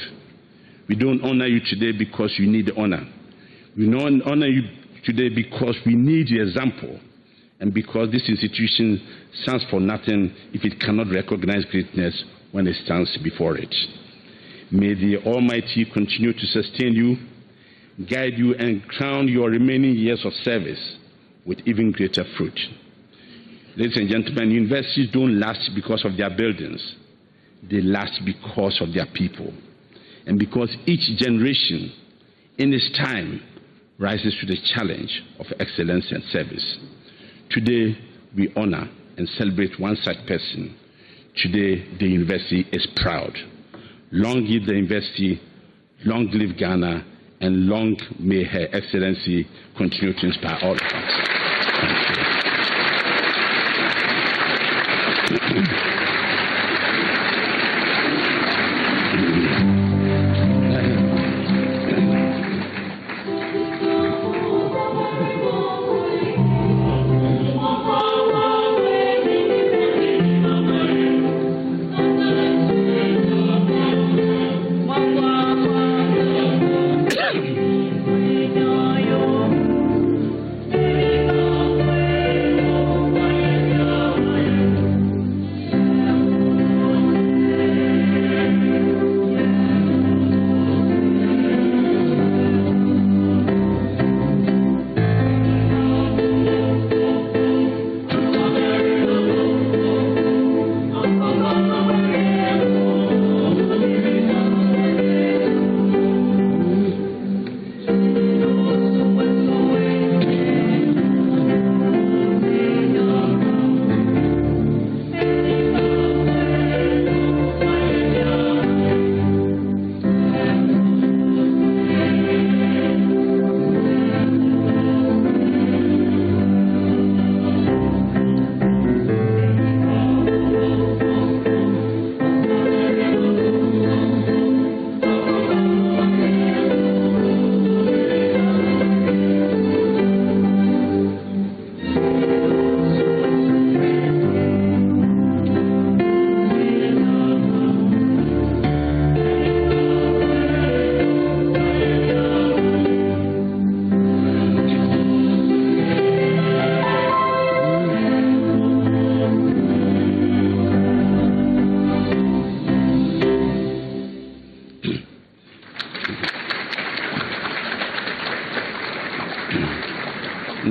We don't honor you today because you need the honor. We don't honor you today because we need the example, and because this institution stands for nothing if it cannot recognize greatness when it stands before it. May the Almighty continue to sustain you, guide you, and crown your remaining years of service with even greater fruit. Ladies and gentlemen, universities don't last because of their buildings. They last because of their people. And because each generation in its time rises to the challenge of excellence and service. Today, we honor and celebrate one such person. Today, the university is proud. Long live the university, long live Ghana, and long may Her Excellency continue to inspire all of us. Thank you.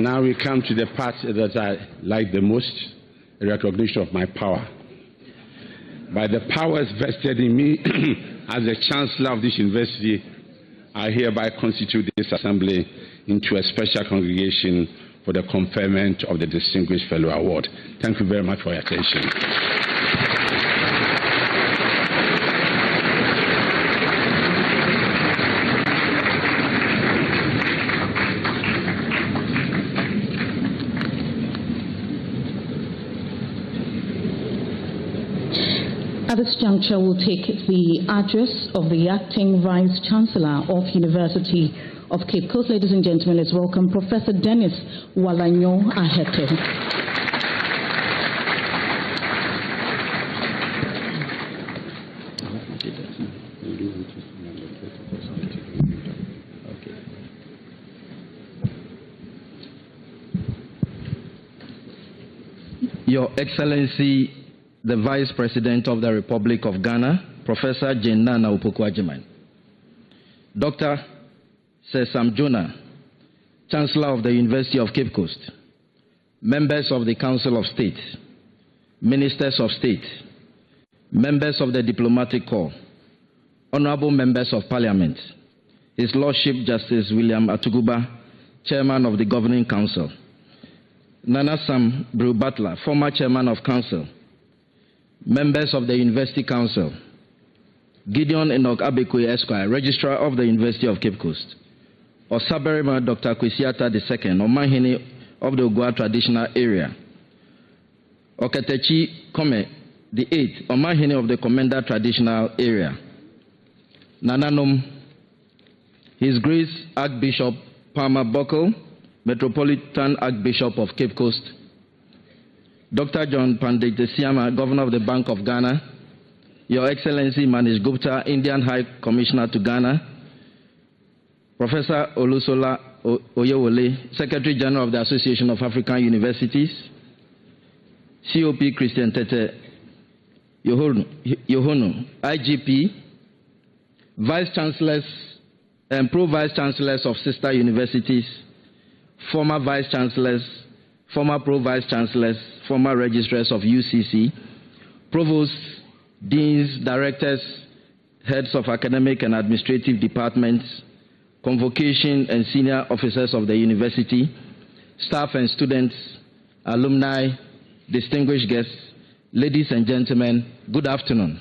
And now we come to the part that I like the most, a recognition of my power. By the powers vested in me as the Chancellor of this university, I hereby constitute this assembly into a special congregation for the conferment of the Distinguished Fellow Award. Thank you very much for your attention. At this juncture, we'll take the address of the Acting Vice Chancellor of University of Cape Coast. Ladies and gentlemen, let's welcome Professor Dennis Walanyo Aheto. Your Excellency, the Vice President of the Republic of Ghana, Professor Jane Nana Opoku-Agyeman. Dr. Sir Sam Jonah, Chancellor of the University of Cape Coast, members of the Council of State, ministers of state, members of the Diplomatic Corps, honorable members of Parliament, His Lordship Justice William Atuguba, Chairman of the Governing Council, Nana Sam Brew Butler, former Chairman of Council, members of the University Council, Gideon Enoch Abekwe Esquire, Registrar of the University of Cape Coast, Osaberima Dr. Kwesiata II, Omahini of the Ogua Traditional Area, Oketechi Kome the 8th, Omahini of the Komenda Traditional Area, Nananom, His Grace Archbishop Palmer Buckle, Metropolitan Archbishop of Cape Coast, Dr. John Pandit Siama, Governor of the Bank of Ghana, Your Excellency Manish Gupta, Indian High Commissioner to Ghana, Professor Olusola Oyewole, Secretary General of the Association of African Universities, COP Christian Tete Yohonu, IGP, Vice Chancellors and Pro-Vice Chancellors of sister universities, former Vice Chancellors, former Pro-Vice Chancellors, former Registrars of UCC, Provosts, Deans, Directors, Heads of Academic and Administrative Departments, Convocation and Senior Officers of the University, staff and students, alumni, distinguished guests, ladies and gentlemen, good afternoon.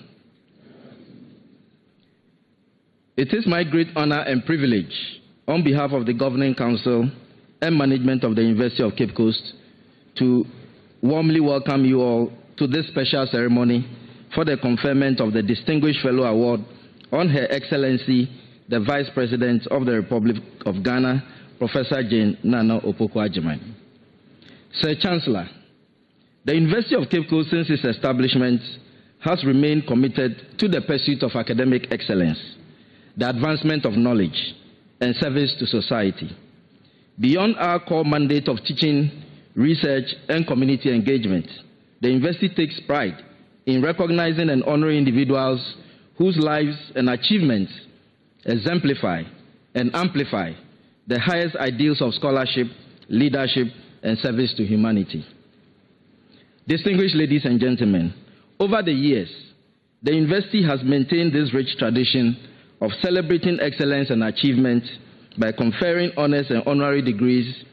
It is my great honor and privilege, on behalf of the Governing Council and management of the University of Cape Coast, to warmly welcome you all to this special ceremony for the conferment of the Distinguished Fellow Award on Her Excellency, the Vice President of the Republic of Ghana, Professor Jane Nana Opoku-Agyeman. Sir Chancellor, the University of Cape Coast, since its establishment, has remained committed to the pursuit of academic excellence, the advancement of knowledge, and service to society. Beyond our core mandate of teaching, research, and community engagement, the university takes pride in recognizing and honoring individuals whose lives and achievements exemplify and amplify the highest ideals of scholarship, leadership, and service to humanity. Distinguished ladies and gentlemen, over the years, the university has maintained this rich tradition of celebrating excellence and achievement by conferring honors and honorary degrees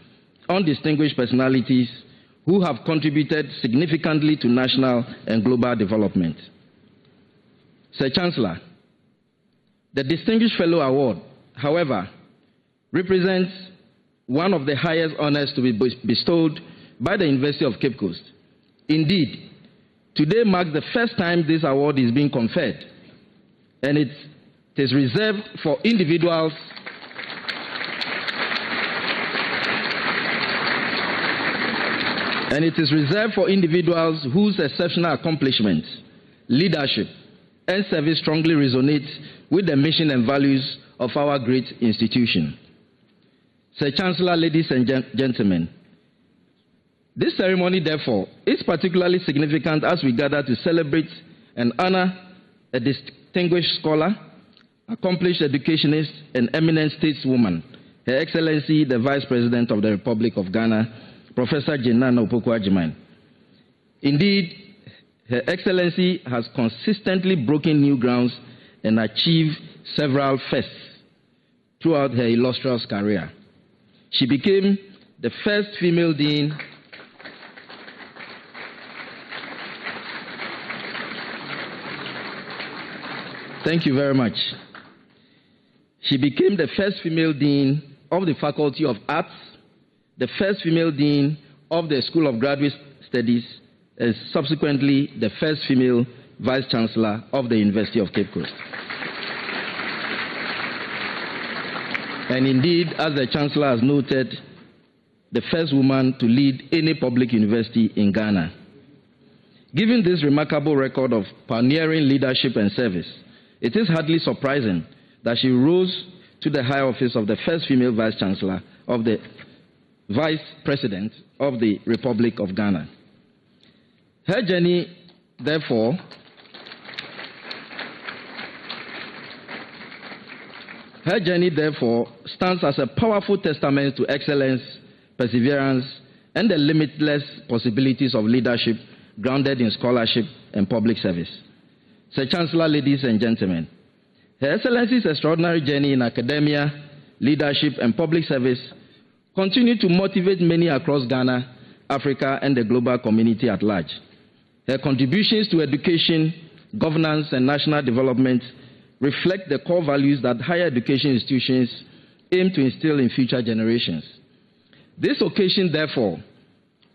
on distinguished personalities who have contributed significantly to national and global development. Sir Chancellor, the Distinguished Fellow Award, however, represents one of the highest honors to be bestowed by the University of Cape Coast. Indeed, today marks the first time this award is being conferred, and it is reserved for individuals whose exceptional accomplishments, leadership, and service strongly resonate with the mission and values of our great institution. Sir Chancellor, ladies and gentlemen, this ceremony, therefore, is particularly significant as we gather to celebrate and honor a distinguished scholar, accomplished educationist, and eminent stateswoman, Her Excellency, the Vice President of the Republic of Ghana, Professor Jenana Opoku-Agyeman. Indeed, Her Excellency has consistently broken new grounds and achieved several firsts throughout her illustrious career. She became the first female dean Thank you very much. She became the first female dean of the Faculty of Arts, the first female dean of the School of Graduate Studies, and subsequently the first female Vice Chancellor of the University of Cape Coast. And indeed, as the Chancellor has noted, the first woman to lead any public university in Ghana. Given this remarkable record of pioneering leadership and service, it is hardly surprising that she rose to the high office of the first female Vice Chancellor of the Vice President of the Republic of Ghana. Her journey, therefore, stands as a powerful testament to excellence, perseverance, and the limitless possibilities of leadership grounded in scholarship and public service. Sir Chancellor, ladies and gentlemen, Her Excellency's extraordinary journey in academia, leadership, and public service continue to motivate many across Ghana, Africa, and the global community at large. Her contributions to education, governance, and national development reflect the core values that higher education institutions aim to instill in future generations. This occasion, therefore,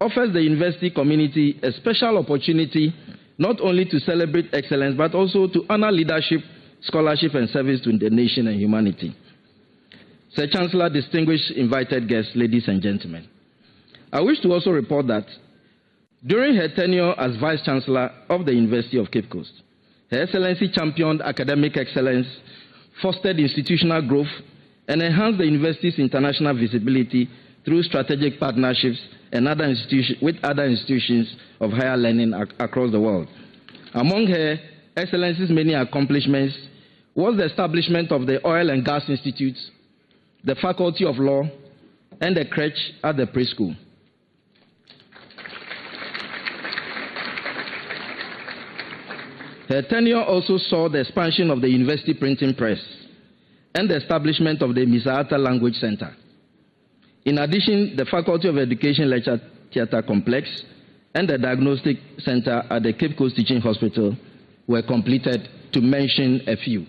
offers the university community a special opportunity not only to celebrate excellence, but also to honor leadership, scholarship, and service to the nation and humanity. Sir Chancellor, distinguished invited guests, ladies and gentlemen, I wish to also report that during her tenure as Vice Chancellor of the University of Cape Coast, Her Excellency championed academic excellence, fostered institutional growth, and enhanced the university's international visibility through strategic partnerships and with other institutions of higher learning across the world. Among Her Excellency's many accomplishments was the establishment of the Oil and Gas Institute, the Faculty of Law, and the crèche at the preschool. Her tenure also saw the expansion of the university printing press and the establishment of the Misaata Language Center. In addition, the Faculty of Education Lecture Theatre Complex and the Diagnostic Center at the Cape Coast Teaching Hospital were completed, to mention a few.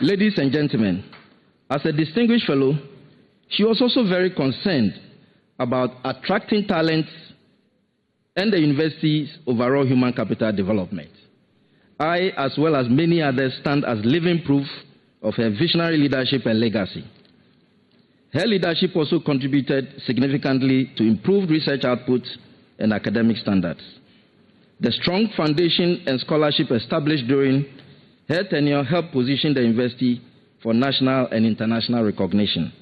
Ladies and gentlemen, as a distinguished fellow, she was also very concerned about attracting talents and the university's overall human capital development. I, as well as many others, stand as living proof of her visionary leadership and legacy. Her leadership also contributed significantly to improved research output and academic standards. The strong foundation and scholarship established during her tenure helped position the university for national and international recognition.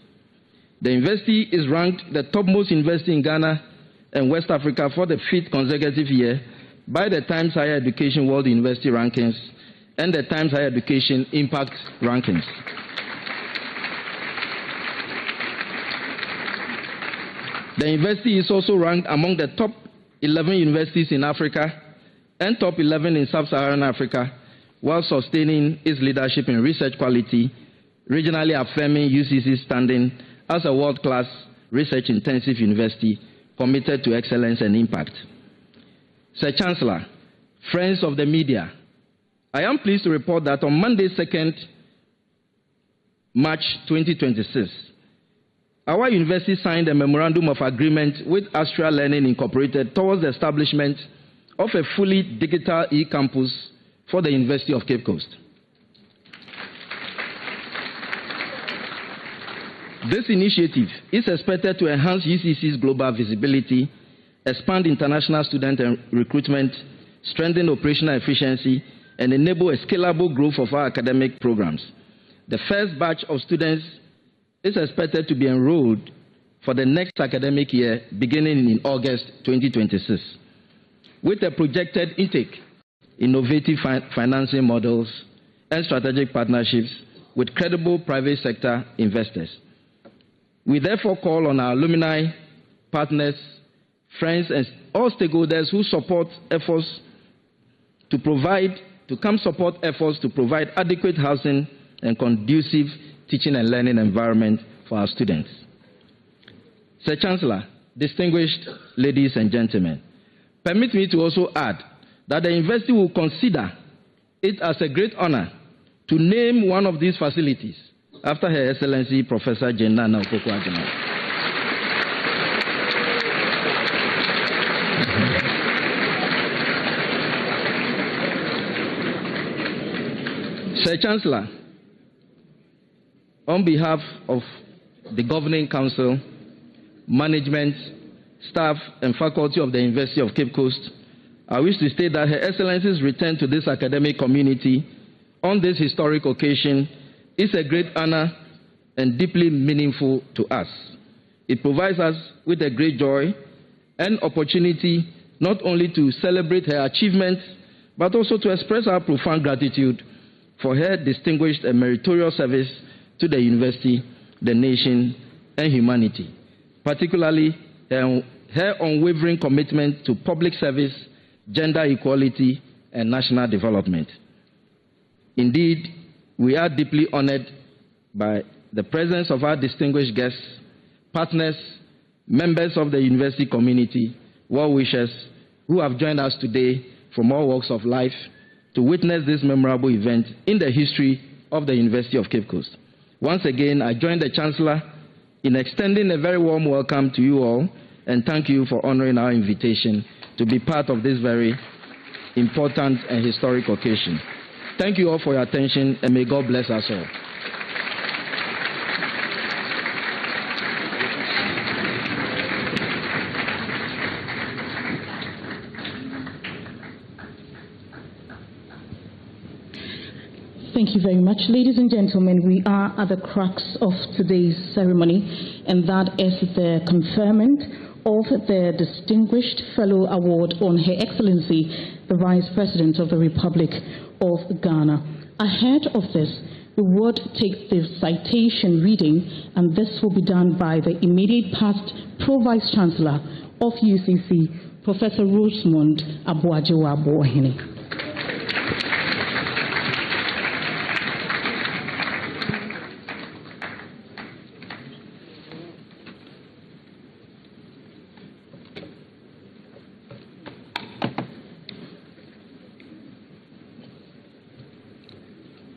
The university is ranked the topmost university in Ghana and West Africa for the 5th consecutive year by the Times Higher Education World University Rankings and the Times Higher Education Impact Rankings. The university is also ranked among the top 11 universities in Africa and top 11 in sub-Saharan Africa, while sustaining its leadership in research quality, regionally affirming UCC's standing as a world-class research-intensive university committed to excellence and impact. Sir Chancellor, friends of the media, I am pleased to report that on Monday, 2nd March 2026, our university signed a memorandum of agreement with Astra Learning Incorporated towards the establishment of a fully digital e-campus for the University of Cape Coast. This initiative is expected to enhance UCC's global visibility, expand international student recruitment, strengthen operational efficiency, and enable a scalable growth of our academic programs. The first batch of students is expected to be enrolled for the next academic year beginning in August 2026. With a projected intake, innovative financing models, and strategic partnerships with credible private sector investors. We therefore call on our alumni, partners, friends, and all stakeholders who support efforts to provide adequate housing and conducive teaching and learning environment for our students. Sir Chancellor, distinguished ladies and gentlemen, permit me to also add that the university will consider it as a great honor to name one of these facilities after Her Excellency Professor Jane Nana Opoku-Agyeman. Sir Chancellor, on behalf of the Governing Council, management, staff, and faculty of the University of Cape Coast, I wish to state that Her Excellency's return to this academic community on this historic occasion is a great honor and deeply meaningful to us. It provides us with a great joy and opportunity not only to celebrate her achievements, but also to express our profound gratitude for her distinguished and meritorious service to the university, the nation, and humanity, particularly her unwavering commitment to public service, gender equality, and national development. Indeed, we are deeply honored by the presence of our distinguished guests, partners, members of the university community, well-wishers who have joined us today from all walks of life to witness this memorable event in the history of the University of Cape Coast. Once again, I join the Chancellor in extending a very warm welcome to you all and thank you for honoring our invitation to be part of this very important and historic occasion. Thank you all for your attention, and may God bless us all. Thank you very much. Ladies and gentlemen, we are at the crux of today's ceremony, and that is the conferment of the Distinguished Fellow Award on Her Excellency, the Vice President of the Republic of Ghana. Ahead of this, we would take the citation reading, and this will be done by the immediate past Pro-Vice Chancellor of UCC, Professor Rosemond Aboagyewa-Boahene.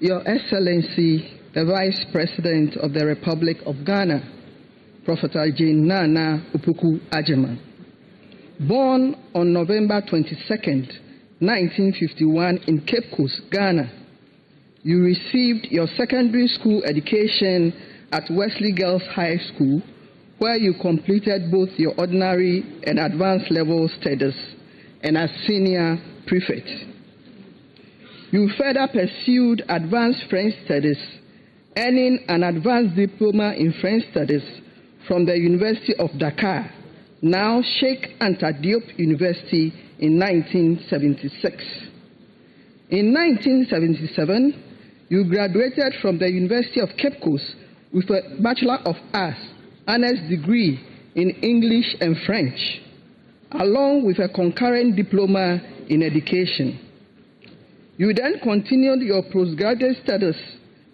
Your Excellency, the Vice President of the Republic of Ghana, Professor Jane Nana Opoku-Agyeman. Born on November 22, 1951 in Cape Coast, Ghana, you received your secondary school education at Wesley Girls High School, where you completed both your ordinary and advanced level studies and as senior prefect. You further pursued advanced French studies, earning an advanced diploma in French studies from the University of Dakar, now Sheikh Anta Diop University, in 1976. In 1977, you graduated from the University of Cape Coast with a Bachelor of Arts, honors degree in English and French, along with a concurrent diploma in education. You then continued your postgraduate studies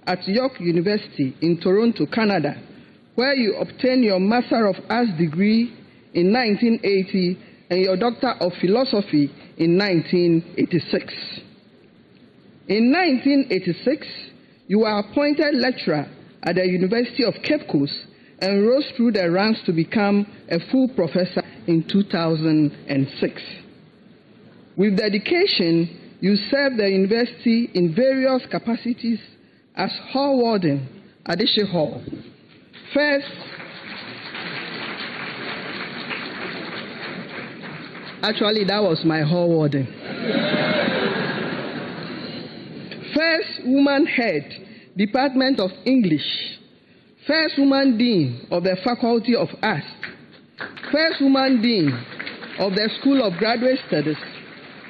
at York University in Toronto, Canada, where you obtained your Master of Arts degree in 1980 and your Doctor of Philosophy in 1986. In 1986, you were appointed lecturer at the University of Cape Coast and rose through the ranks to become a full professor in 2006. With dedication, you served the university in various capacities as Hall Warden at Adeshe Hall. First, actually that was my Hall Warden. First woman head, Department of English. First woman dean of the Faculty of Arts. First woman dean of the School of Graduate Studies,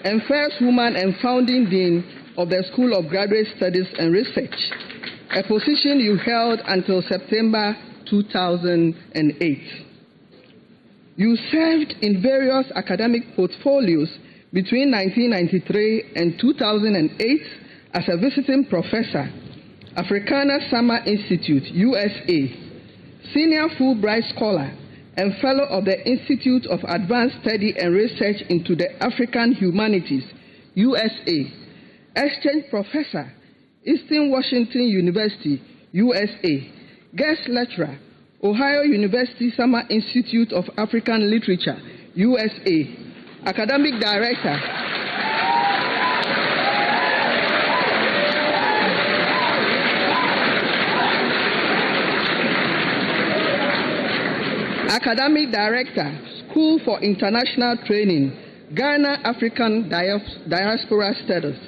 and first woman and founding dean of the School of Graduate Studies and Research, a position you held until September 2008. You served in various academic portfolios between 1993 and 2008 as a visiting professor, Africana Summer Institute, USA, senior Fulbright scholar, and fellow of the Institute of Advanced Study and Research into the African Humanities, USA, exchange professor, Eastern Washington University, USA, guest lecturer, Ohio University Summer Institute of African Literature, USA, academic director, School for International Training, Ghana African Diaspora Studies.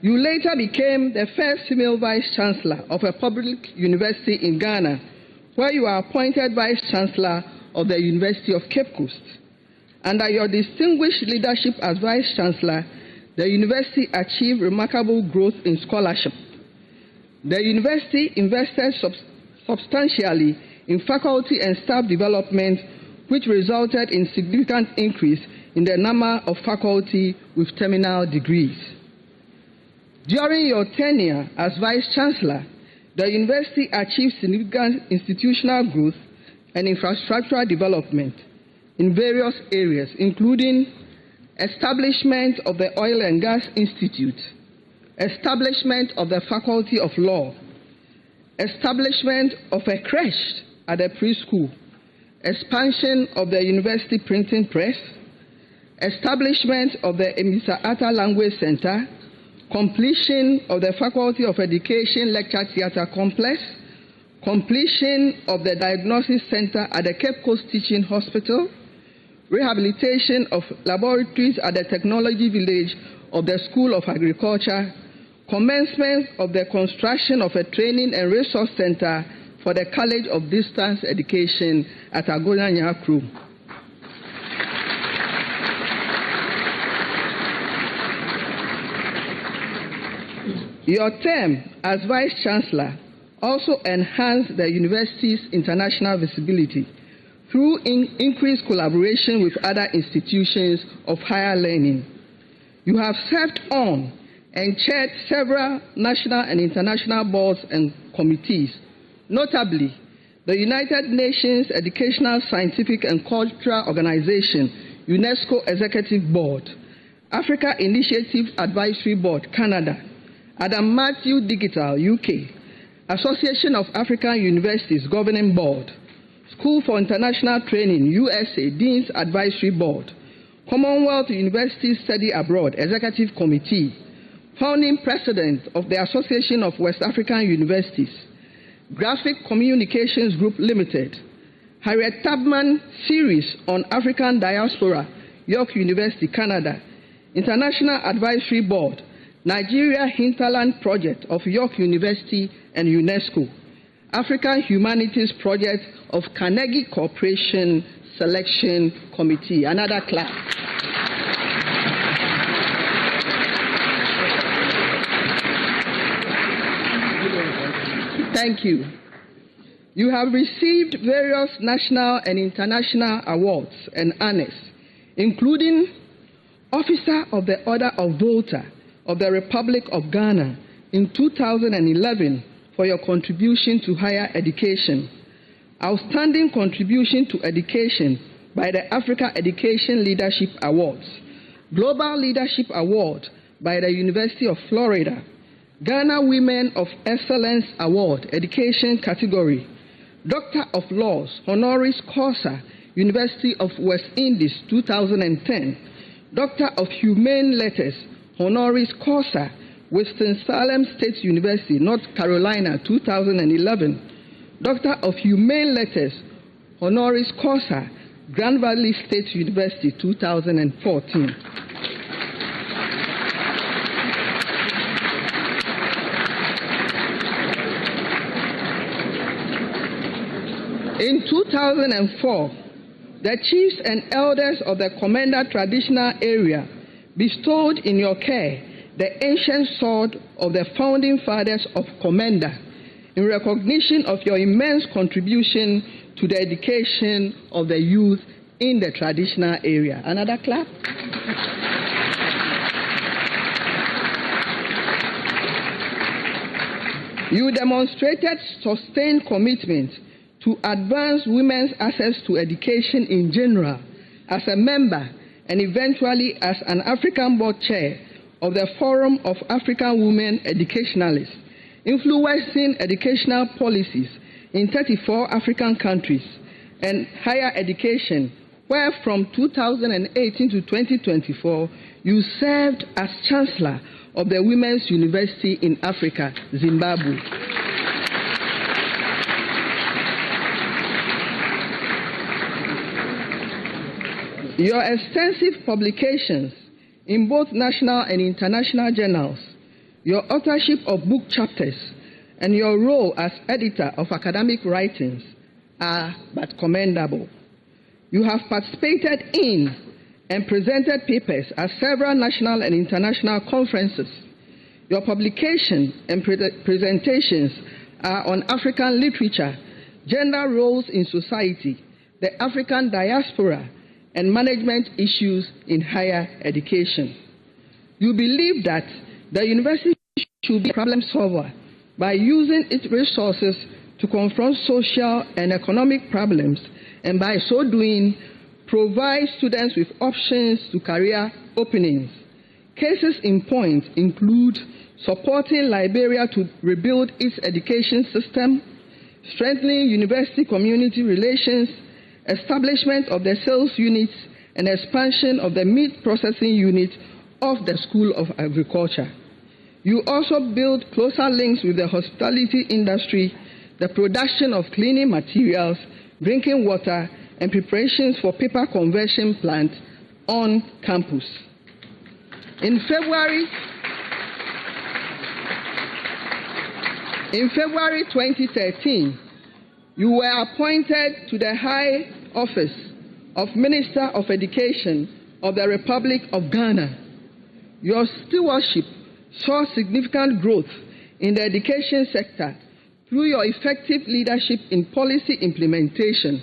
You later became the first female Vice Chancellor of a public university in Ghana, where you were appointed Vice Chancellor of the University of Cape Coast. Under your distinguished leadership as Vice Chancellor, the university achieved remarkable growth in scholarship. The university invested substantially in faculty and staff development, which resulted in significant increase in the number of faculty with terminal degrees. During your tenure as Vice Chancellor, the university achieved significant institutional growth and infrastructural development in various areas, including establishment of the Oil and Gas Institute, establishment of the Faculty of Law, establishment of a creche at the preschool, expansion of the university printing press, establishment of the Emisa Atta Language Center, completion of the Faculty of Education Lecture Theatre Complex, completion of the Diagnosis Center at the Cape Coast Teaching Hospital, rehabilitation of laboratories at the Technology Village of the School of Agriculture, commencement of the construction of a training and resource center for the College of Distance Education at Agona Nyakru. Your term as Vice Chancellor also enhanced the university's international visibility through increased collaboration with other institutions of higher learning. You have served on and chaired several national and international boards and committees, notably the United Nations Educational, Scientific and Cultural Organization, UNESCO Executive Board, Africa Initiative Advisory Board, Canada, Adam Matthew Digital, UK, Association of African Universities Governing Board, School for International Training, USA, Dean's Advisory Board, Commonwealth University Study Abroad Executive Committee, founding president of the Association of West African Universities, Graphic Communications Group Limited, Harriet Tubman Series on African Diaspora, York University, Canada, International Advisory Board, Nigeria Hinterland Project of York University and UNESCO, African Humanities Project of Carnegie Corporation Selection Committee, another class. Thank you. You have received various national and international awards and honors, including Officer of the Order of Volta of the Republic of Ghana in 2011 for your contribution to higher education, Outstanding Contribution to Education by the Africa Education Leadership Awards, Global Leadership Award by the University of Florida, Ghana Women of Excellence Award, Education category, Doctor of Laws, Honoris Causa, University of West Indies 2010, Doctor of Humane Letters, Honoris Causa, Winston-Salem State University, North Carolina 2011, Doctor of Humane Letters, Honoris Causa, Grand Valley State University 2014. In 2004, the chiefs and elders of the Commander Traditional Area bestowed in your care the ancient sword of the founding fathers of Commander, in recognition of your immense contribution to the education of the youth in the traditional area. Another clap. You demonstrated sustained commitment to advance women's access to education in general as a member and eventually as an African board chair of the Forum of African Women Educationalists, influencing educational policies in 34 African countries and higher education, where from 2018 to 2024, you served as Chancellor of the Women's University in Africa, Zimbabwe. Your extensive publications in both national and international journals, your authorship of book chapters, and your role as editor of academic writings are but commendable. You have participated in and presented papers at several national and international conferences. Your publications and presentations are on African literature, gender roles in society, the African diaspora, and management issues in higher education. You believe that the university should be a problem solver by using its resources to confront social and economic problems, and by so doing, provide students with options to career openings. Cases in point include supporting Liberia to rebuild its education system, strengthening university community relations, establishment of the sales units, and expansion of the meat processing unit of the School of Agriculture. You also build closer links with the hospitality industry, the production of cleaning materials, drinking water, and preparations for paper conversion plant on campus. In February 2013, you were appointed to the high office of Minister of Education of the Republic of Ghana. Your stewardship saw significant growth in the education sector through your effective leadership in policy implementation,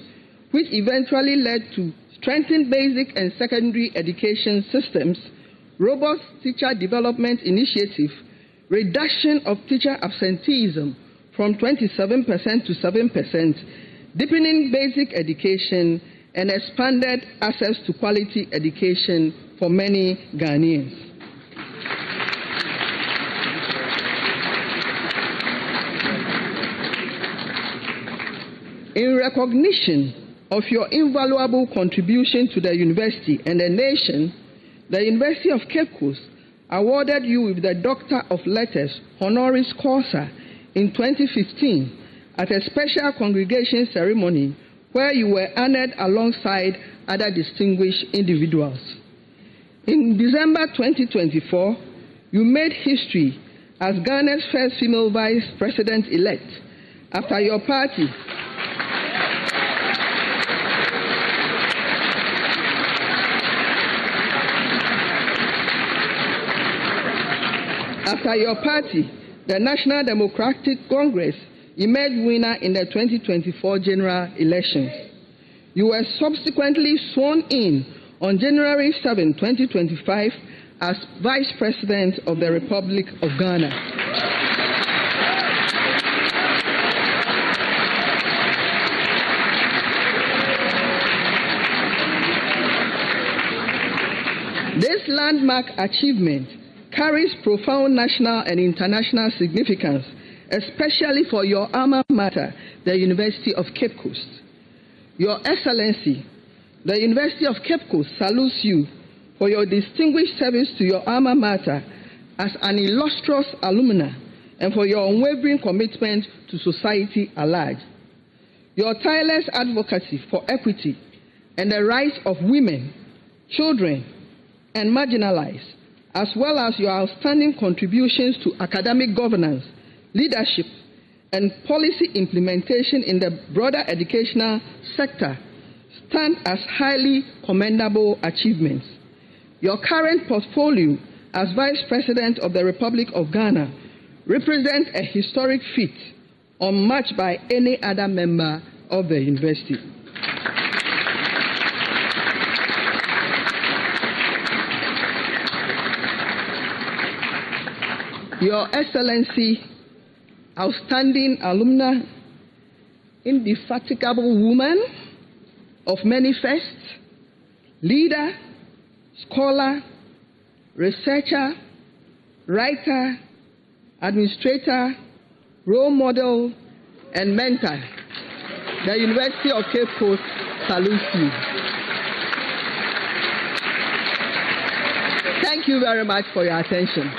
which eventually led to strengthened basic and secondary education systems, robust teacher development initiative, reduction of teacher absenteeism from 27% to 7%, deepening basic education, and expanded access to quality education for many Ghanaians. In recognition of your invaluable contribution to the university and the nation, the University of Cape Coast awarded you with the Doctor of Letters honoris causa in 2015 at a special congregation ceremony where you were honored alongside other distinguished individuals. In December 2024, you made history as Ghana's first female vice president-elect after your party the National Democratic Congress, emerged winner in the 2024 general elections. You were subsequently sworn in on January 7, 2025 as Vice President of the Republic of Ghana. This landmark achievement carries profound national and international significance, especially for your alma mater, the University of Cape Coast. Your Excellency, the University of Cape Coast salutes you for your distinguished service to your alma mater as an illustrious alumna and for your unwavering commitment to society at large. Your tireless advocacy for equity and the rights of women, children, and marginalized, as well as your outstanding contributions to academic governance, leadership, and policy implementation in the broader educational sector stand as highly commendable achievements. Your current portfolio as Vice President of the Republic of Ghana represents a historic feat unmatched by any other member of the university. Your Excellency, outstanding alumna, indefatigable woman of many firsts, leader, scholar, researcher, writer, administrator, role model, and mentor, the University of Cape Coast salutes you. Thank you very much for your attention.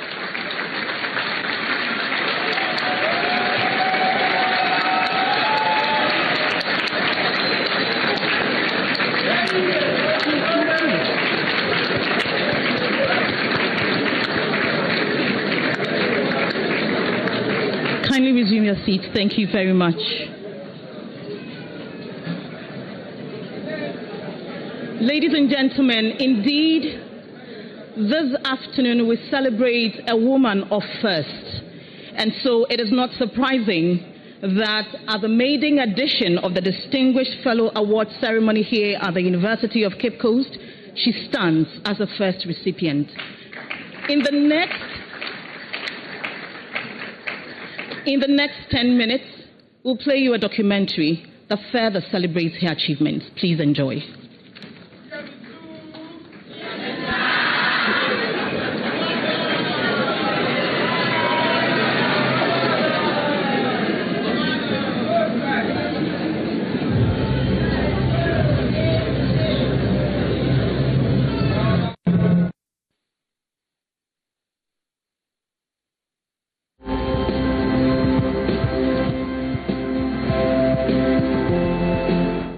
Kindly resume your seat. Thank you very much. Ladies and gentlemen, indeed, this afternoon we celebrate a woman of first. And so it is not surprising that at the maiden edition of the Distinguished Fellow Award ceremony here at the University of Cape Coast, she stands as a first recipient. In the next 10 minutes, we'll play you a documentary that further celebrates her achievements. Please enjoy.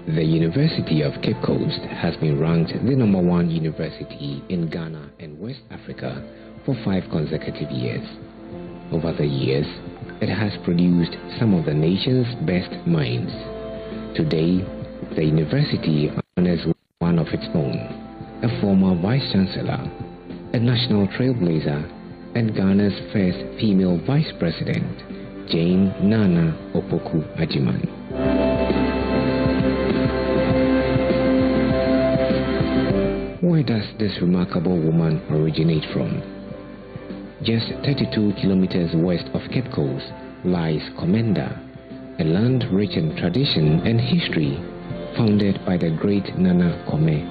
The University of Cape Coast has been ranked the #1 university in Ghana and West Africa for 5 consecutive years. Over the years, it has produced some of the nation's best minds. Today, the university honors one of its own, a former Vice Chancellor, a national trailblazer, and Ghana's first female Vice President, Jane Nana Opoku Ajiman. Where does this remarkable woman originate from? Just 32 kilometers west of Cape Coast lies Komenda, a land rich in tradition and history, founded by the great Nana Kome.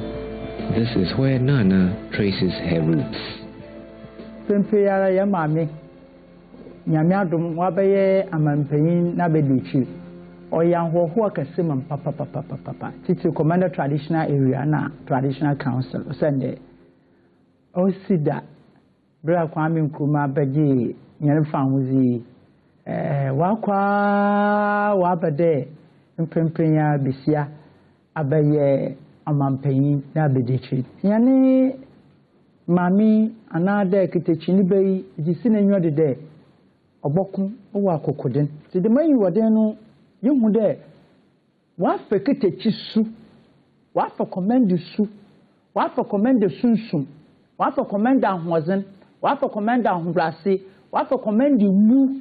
This is where Nana traces her roots. Titi Commander Traditional Area na Traditional Council sende Osida Bra Kwame Nkrumah beji nyanfanwuzi wakwa wabade mpempenya bisia abaye amampanyin na bedichi yani mami anade kitechini bei jisine nywode de obokun owo akokodin ti de mayi wode no yehu de wafa ketechi su wafa command su wafa command sunsum wafa command ahozen wafa command ahurase wafa command mu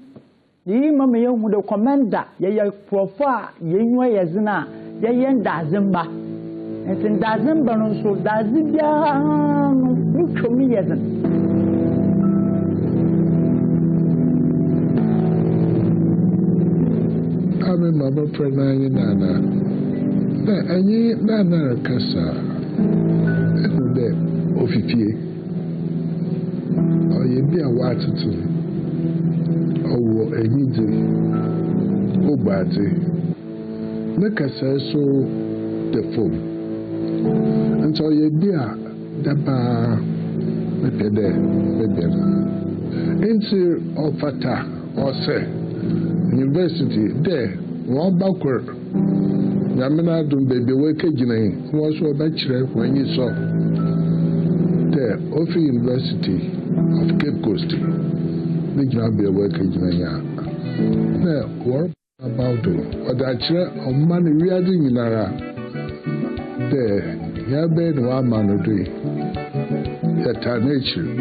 yi mama yehu de commander ye profa ye nwa yezina ye ndazimba enti ndazimba no so dazibia no twomi yezin Ame mama prenanye Nana. Na anyi Nana kasa. Ekude ofifie. Oye bia watutu. Owo enyide. Obate. Na kasa so the phone. Nso oye bia daba mepede. Inti ofata ose university there one backward Yamina dum baby wake gina was so bachelor when you saw there Ofi University of Cape Coast the job be work gina now what about what actually on man reading in ara there ya be no man do termination.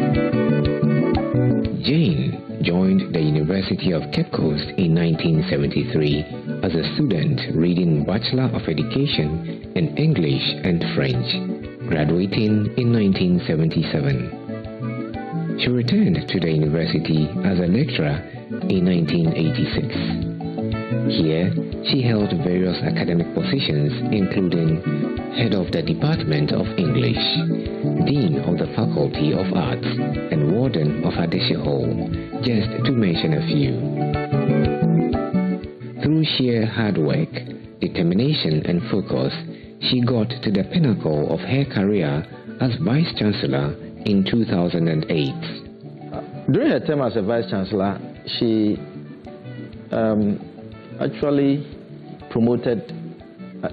Jane joined the University of Cape Coast in 1973 as a student reading Bachelor of Education in English and French, graduating in 1977. She returned to the university as a lecturer in 1986. Here, she held various academic positions, including Head of the Department of English, Dean of the Faculty of Arts, and Warden of Adeshe Hall, just to mention a few. Through sheer hard work, determination, and focus, she got to the pinnacle of her career as Vice Chancellor in 2008. During her term as a Vice Chancellor, she actually promoted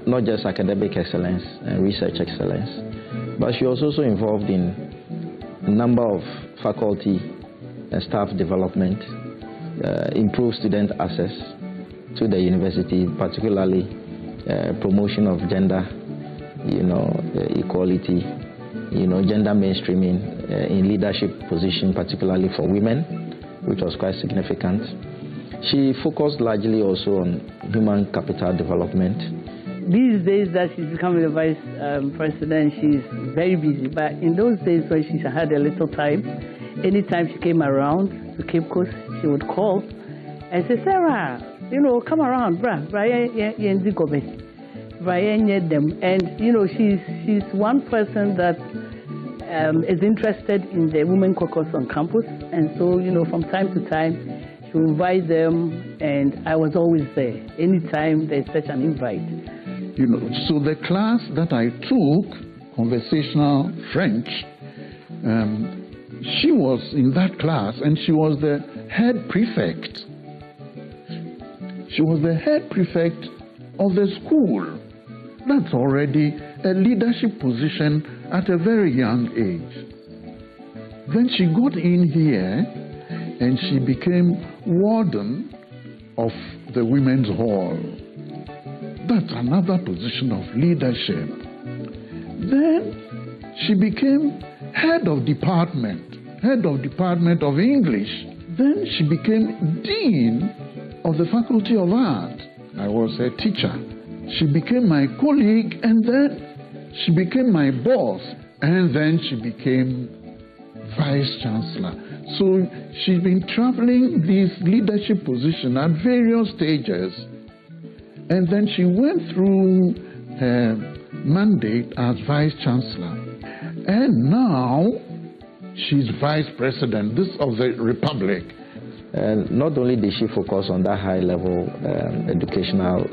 not just academic excellence and research excellence, but she was also involved in a number of faculty and staff development, improved student access to the university, particularly promotion of gender, equality, gender mainstreaming in leadership position, particularly for women, which was quite significant. She focused largely also on human capital development. These days that she's becoming the Vice President, she's very busy. But in those days when she had a little time, anytime she came around to Cape Coast, she would call and say, Sarah, come around, and she's one person that is interested in the Women Caucus on campus, and so from time to time she would invite them, and I was always there anytime there's such an invite. So the class that I took, conversational French, she was in that class, and she was the head prefect. She was the head prefect of the school. That's already a leadership position at a very young age. Then she got in here and she became warden of the Women's Hall. That's another position of leadership. Then she became head of department of English. Then she became dean of the Faculty of Art. I was a teacher. She became my colleague, and then she became my boss, and then she became Vice Chancellor. So she's been traveling this leadership position at various stages, and then she went through her mandate as Vice Chancellor, and now she's Vice President of the Republic. And not only did she focus on that high-level educational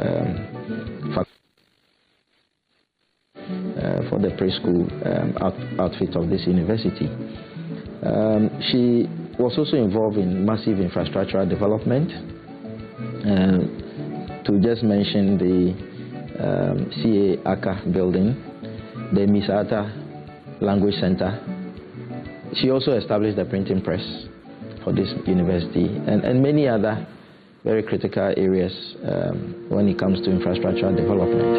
for the preschool outfit of this university, she was also involved in massive infrastructural development. To just mention the CA Aka building, the Misata Language Center. She also established the printing press for this university, and many other very critical areas when it comes to infrastructural development.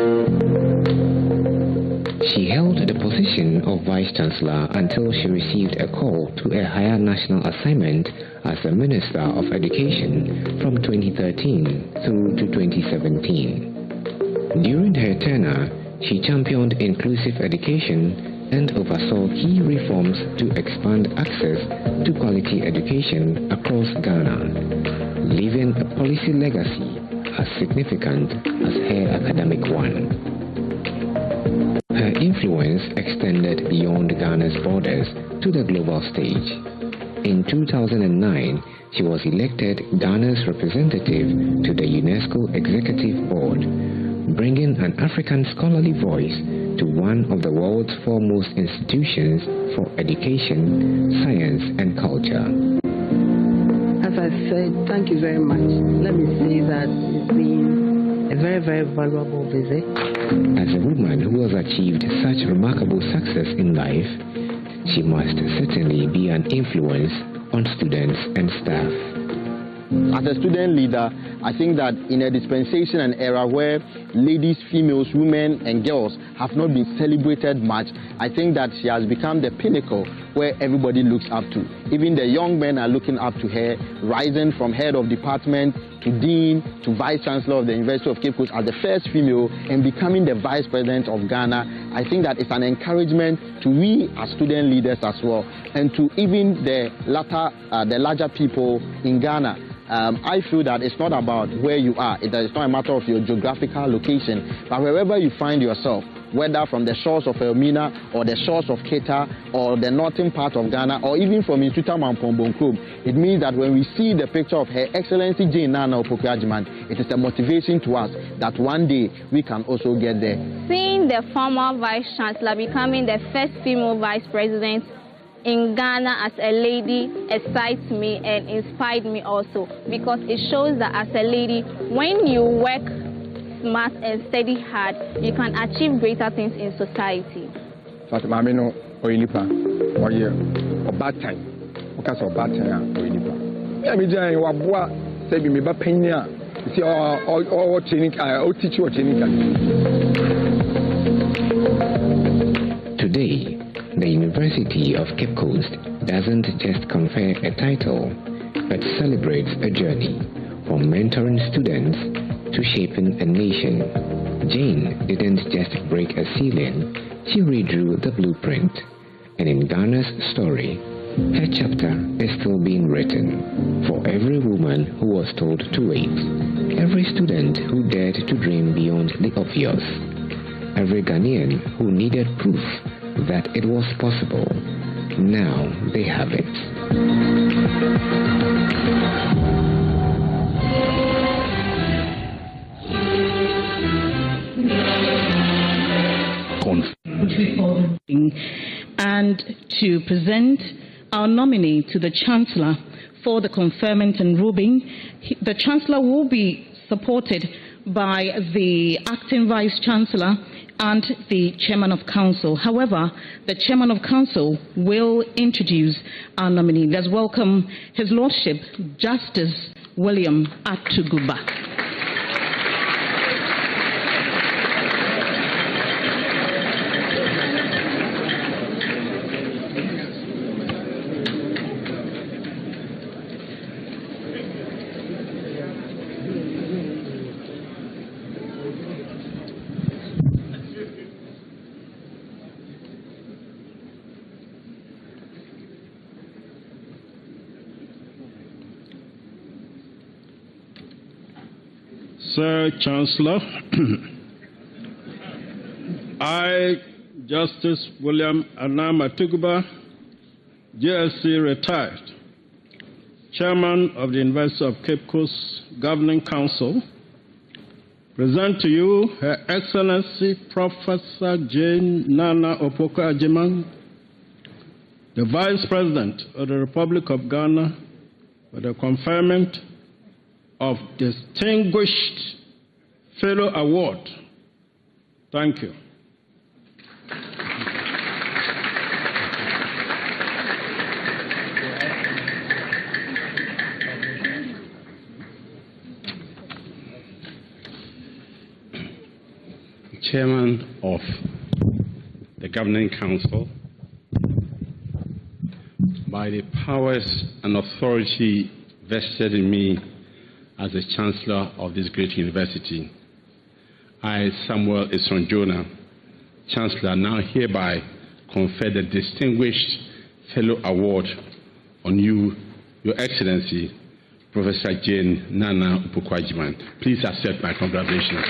She held the position of Vice Chancellor until she received a call to a higher national assignment as the Minister of Education from 2013 through to 2017. During her tenure, she championed inclusive education and oversaw key reforms to expand access to quality education across Ghana, leaving a policy legacy as significant as her academic one. Her influence extended beyond Ghana's borders to the global stage. In 2009, she was elected Ghana's representative to the UNESCO Executive Board, bringing an African scholarly voice to one of the world's foremost institutions for education, science, and culture. As I said, thank you very much. Let me say that it's been a very, very valuable visit. As a woman who has achieved such remarkable success in life, she must certainly be an influence on students and staff. As a student leader, I think that in a dispensation and era where ladies, females, women and girls have not been celebrated much, I think that she has become the pinnacle where everybody looks up to. Even the young men are looking up to her, rising from head of department to dean to Vice Chancellor of the University of Cape Coast as the first female and becoming the Vice President of Ghana. I think that it's an encouragement to we as student leaders as well, and to even the larger people in Ghana. I feel that it's not about where you are, it's not a matter of your geographical location, but wherever you find yourself, whether from the shores of Elmina or the shores of Keta or the northern part of Ghana or even from Insuta Mampombonkum, it means that when we see the picture of Her Excellency Jane Nana Opoku-Agyeman, it is a motivation to us that one day we can also get there. Seeing the former Vice Chancellor becoming the first female Vice President in Ghana as a lady excites me and inspired me also, because it shows that as a lady, when you work smart and study hard, you can achieve greater things in society. Mamino Oyinipa, or a bad time, because of bad time, Oyinipa. Yamija, Wabua, Sabi Miba Pena, see all training, all teach you training. Today, the University of Cape Coast doesn't just confer a title, but celebrates a journey from mentoring students to shaping a nation. Jane didn't just break a ceiling, she redrew the blueprint. And in Ghana's story, her chapter is still being written. For every woman who was told to wait, every student who dared to dream beyond the obvious, every Ghanaian who needed proof that it was possible. Now they have it. And to present our nominee to the Chancellor for the conferment and rubbing, the Chancellor will be supported by the Acting Vice Chancellor and the Chairman of Council. However, the Chairman of Council will introduce our nominee. Let's welcome His Lordship, Justice William Atuguba. Sir Chancellor, I, Justice William Anam Atuguba, JSC retired, Chairman of the University of Cape Coast Governing Council, present to you Her Excellency Professor Jane Nana Opoku-Agyeman, the Vice President of the Republic of Ghana, for the conferment of Distinguished Fellow Award. Thank you. Chairman of the Governing Council, by the powers and authority vested in me as the Chancellor of this great university, I, Samuel Isonjona, Chancellor, now hereby confer the Distinguished Fellow Award on you, Your Excellency, Professor Jane Nana Opoku-Agyeman. Please accept my congratulations.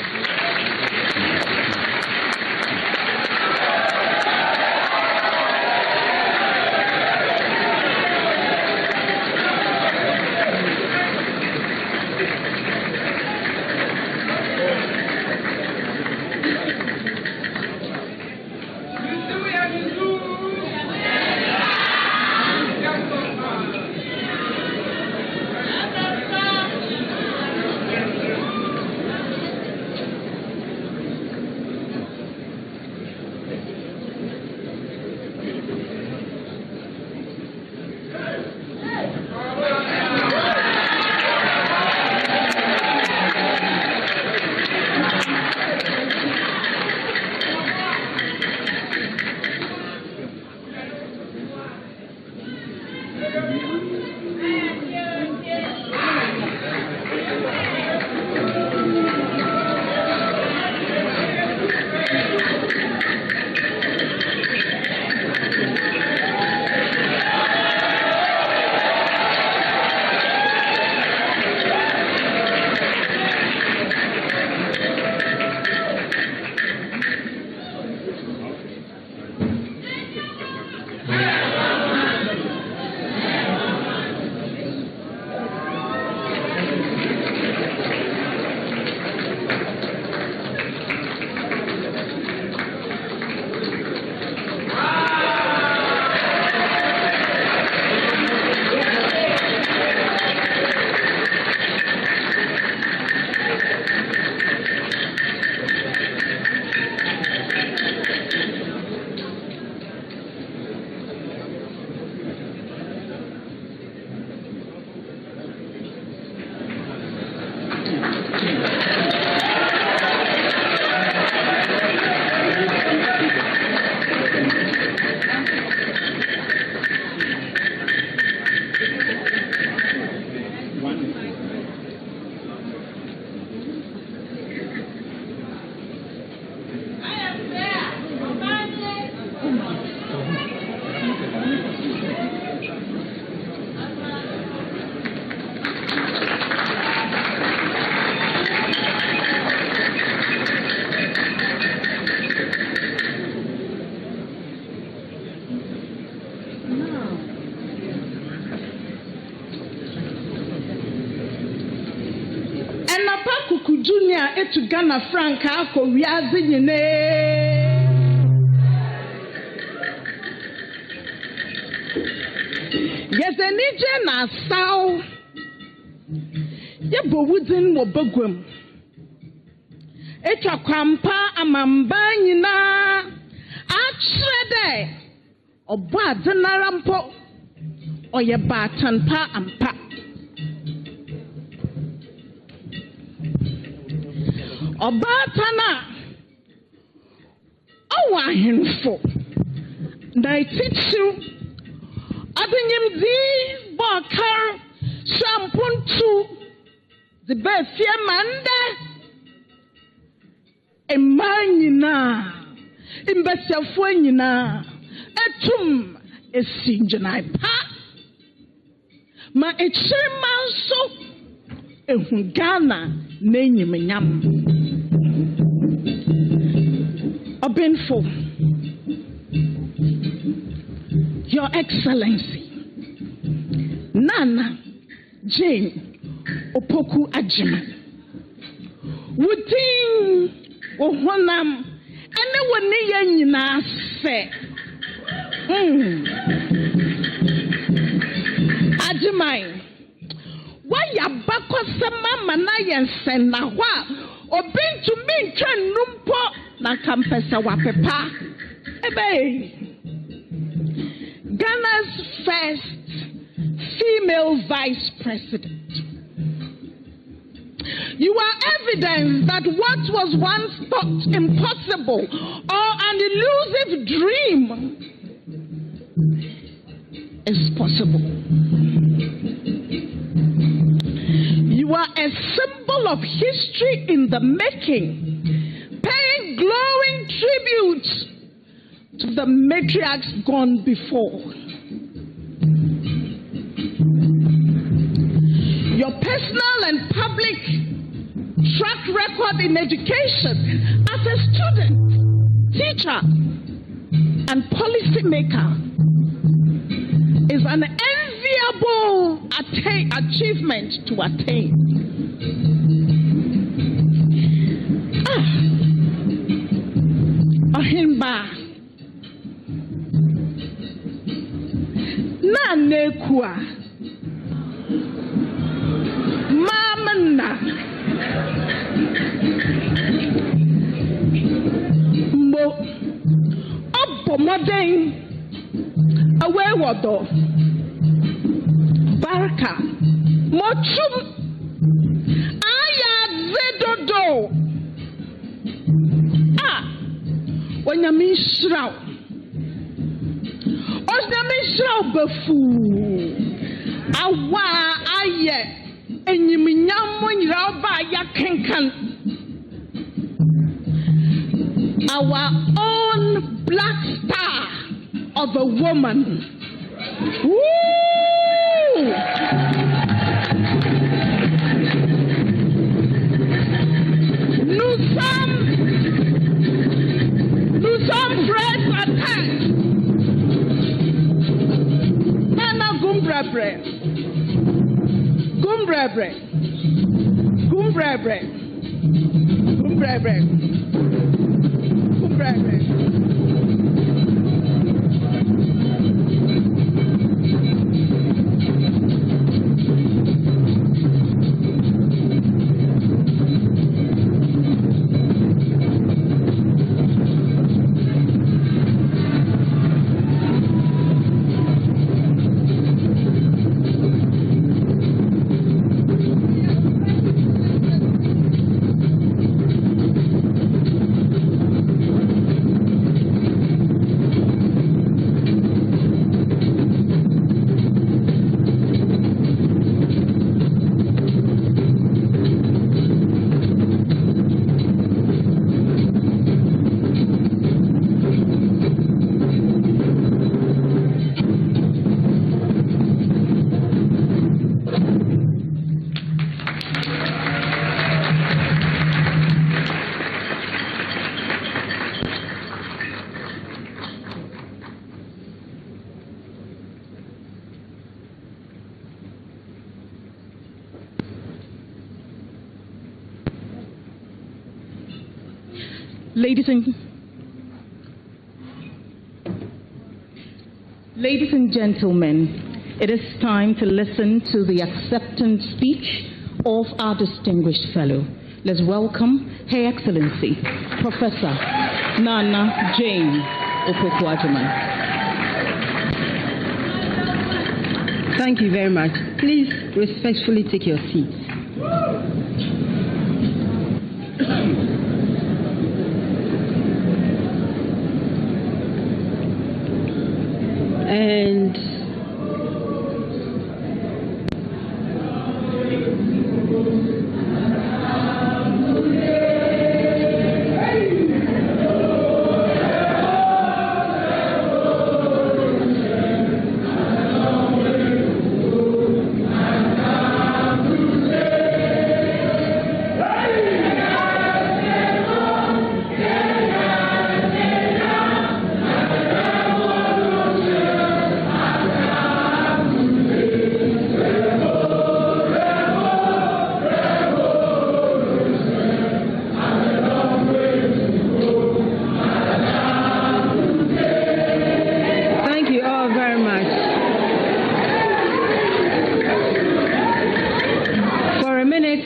Virginia etu Ghana Franca ko wiaze nyine. Yezenije na saw. Ye bowudin wo bagwam. Etwa kwampa amamba nyina. Atrede. Obo adenara mpo. Oye batan pa ampa. Obatana Owa hinfo na itichu Abinyim di Bakar Shampuntu the Befia Manda Emanyina Imbesiafuanyina Etum Esinjanai Pa Ma Echimanso Ehungana Nenyiminyam Obinfo, Your Excellency, Nana Jane Opoku Ajima, Wudin Ohonam, anyone near say, Ajimai, why ya bako sama manayan sena wa, Obin to me can numpo. Na kampesa wapepa ebe Ghana's first female vice president. You are evidence that what was once thought impossible or an elusive dream is possible. You are a symbol of history in the making, paying glowing tribute to the matriarchs gone before. Your personal and public track record in education as a student, teacher, and policymaker is an enviable achievement to attain. Ohimba na nekua mamana mbo obomoden awewodo baraka mochum aya zedodo Onyamishraw befu awa aye enyiminyam nyiraw ba ya kenkan our own black star of a woman. Woo! Nous sommes prêts à attaque. Nana Gumbrabre. Ladies and gentlemen, it is time to listen to the acceptance speech of our distinguished fellow. Let's welcome Her Excellency, Professor Nana Jane Opoku-Agyeman. Thank you very much. Please respectfully take your seats.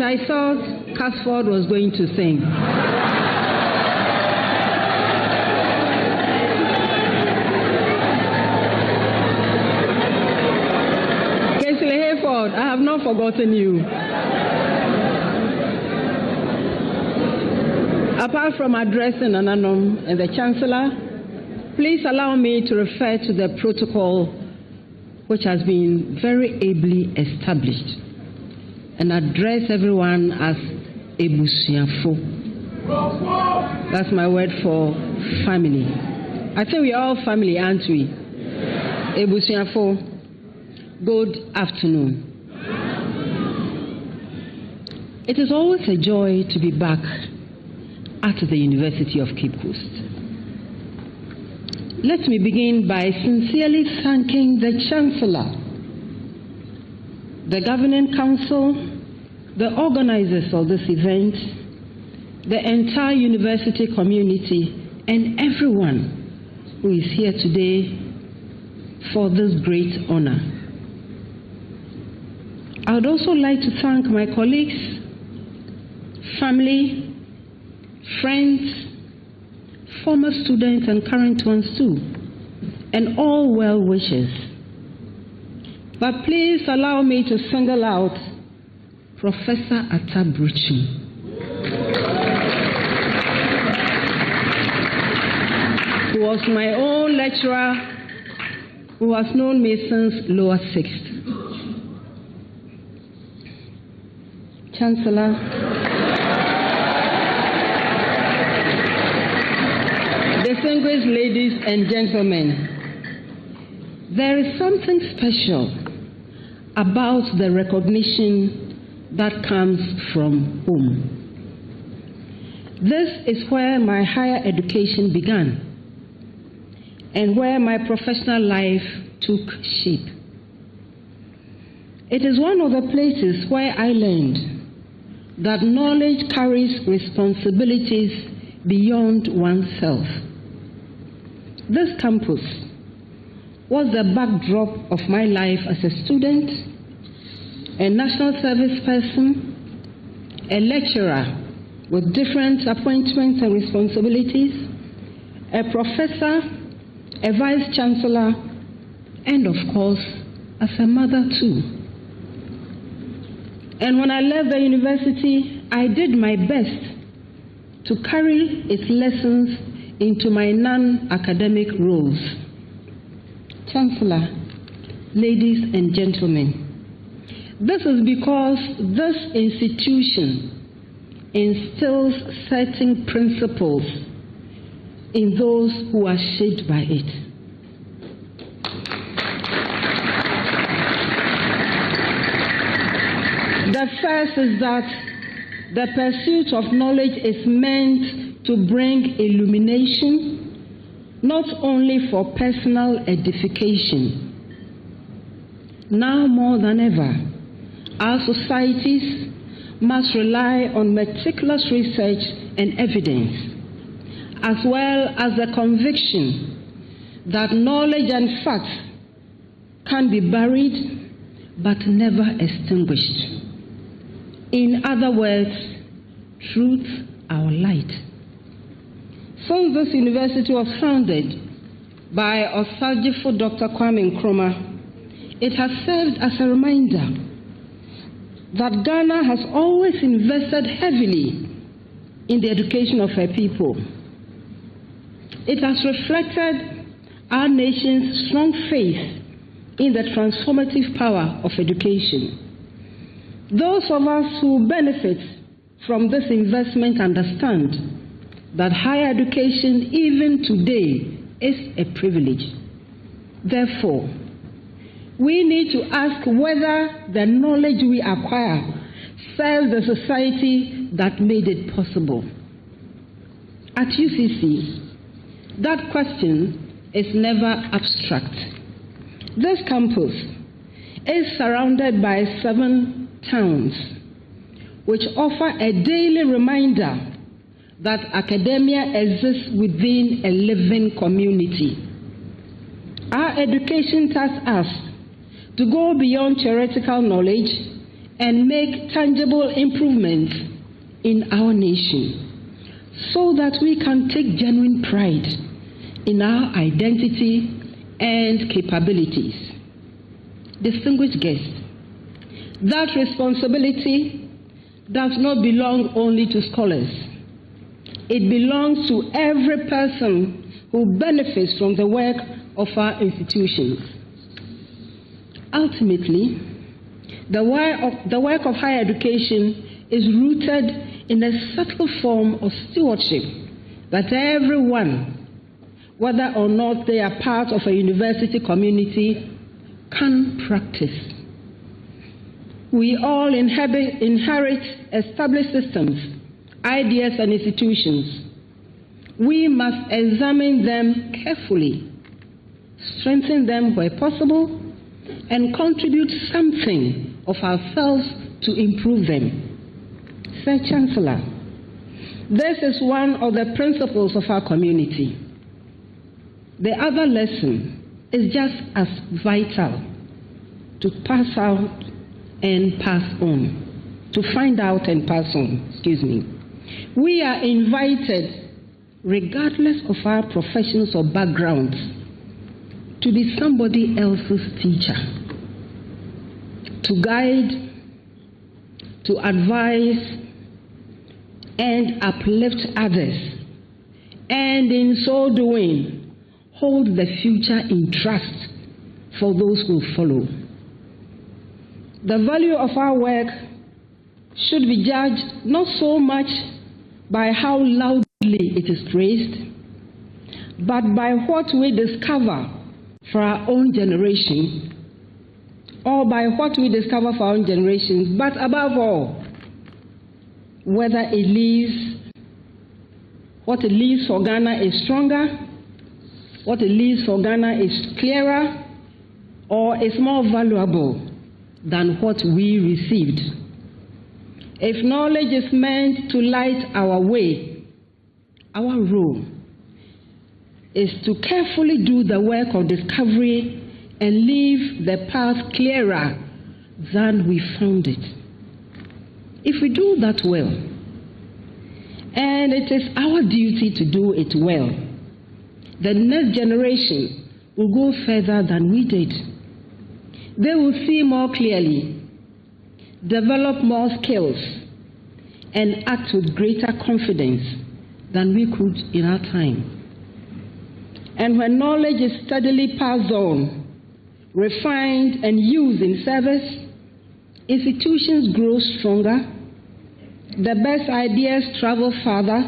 I thought Casford was going to sing. Kingsley Hayford, I have not forgotten you. Apart from addressing Ananom and the Chancellor, please allow me to refer to the protocol which has been very ably established and address everyone as Ebusiafo. That's my word for family. I think we are all family, aren't we? Ebusiafo, good afternoon. It is always a joy to be back at the University of Cape Coast. Let me begin by sincerely thanking the Chancellor, the Governing Council, the organizers of this event, the entire university community, and everyone who is here today for this great honor. I would also like to thank my colleagues, family, friends, former students and current ones too, and all well wishers. But please allow me to single out Professor Atabruchi. Who was my own lecturer, who has known me since lower sixth. Chancellor, distinguished ladies and gentlemen, there is something special about the recognition that comes from home. This is where my higher education began and where my professional life took shape. It is one of the places where I learned that knowledge carries responsibilities beyond oneself. This campus was the backdrop of my life as a student, a national service person, a lecturer with different appointments and responsibilities, a professor, a vice chancellor, and of course, as a mother too. And when I left the university, I did my best to carry its lessons into my non-academic roles. Chancellor, ladies and gentlemen, this is because this institution instills certain principles in those who are shaped by it. The first is that the pursuit of knowledge is meant to bring illumination, not only for personal edification. Now more than ever, our societies must rely on meticulous research and evidence, as well as the conviction that knowledge and facts can be buried but never extinguished. In other words, truth, our light. Since this university was founded by Osagyefo Dr. Kwame Nkrumah, it has served as a reminder that Ghana has always invested heavily in the education of her people. It has reflected our nation's strong faith in the transformative power of education. Those of us who benefit from this investment understand that higher education, even today, is a privilege. Therefore, we need to ask whether the knowledge we acquire serves the society that made it possible. At UCC, that question is never abstract. This campus is surrounded by 7 towns, which offer a daily reminder that academia exists within a living community. Our education tasks us to go beyond theoretical knowledge and make tangible improvements in our nation so that we can take genuine pride in our identity and capabilities. Distinguished guests, that responsibility does not belong only to scholars. It belongs to every person who benefits from the work of our institutions. Ultimately, the work of higher education is rooted in a subtle form of stewardship that everyone, whether or not they are part of a university community, can practice. We all inherit established systems, ideas, and institutions. We must examine them carefully, strengthen them where possible, and contribute something of ourselves to improve them. Sir Chancellor, this is one of the principles of our community. The other lesson is just as vital: to pass out and pass on, to find out and pass on, We are invited, regardless of our professions or backgrounds, to be somebody else's teacher, to guide, to advise, and uplift others, and in so doing, hold the future in trust for those who follow. The value of our work should be judged not so much by how loudly it is praised, but by what we discover for our own generation, but above all, whether what it leaves for Ghana is stronger, what it leaves for Ghana is clearer, or is more valuable than what we received. If knowledge is meant to light our way, our role is to carefully do the work of discovery and leave the path clearer than we found it. If we do that well, and it is our duty to do it well, the next generation will go further than we did. They will see more clearly, develop more skills, and act with greater confidence than we could in our time. And when knowledge is steadily passed on, refined, and used in service, institutions grow stronger, the best ideas travel farther,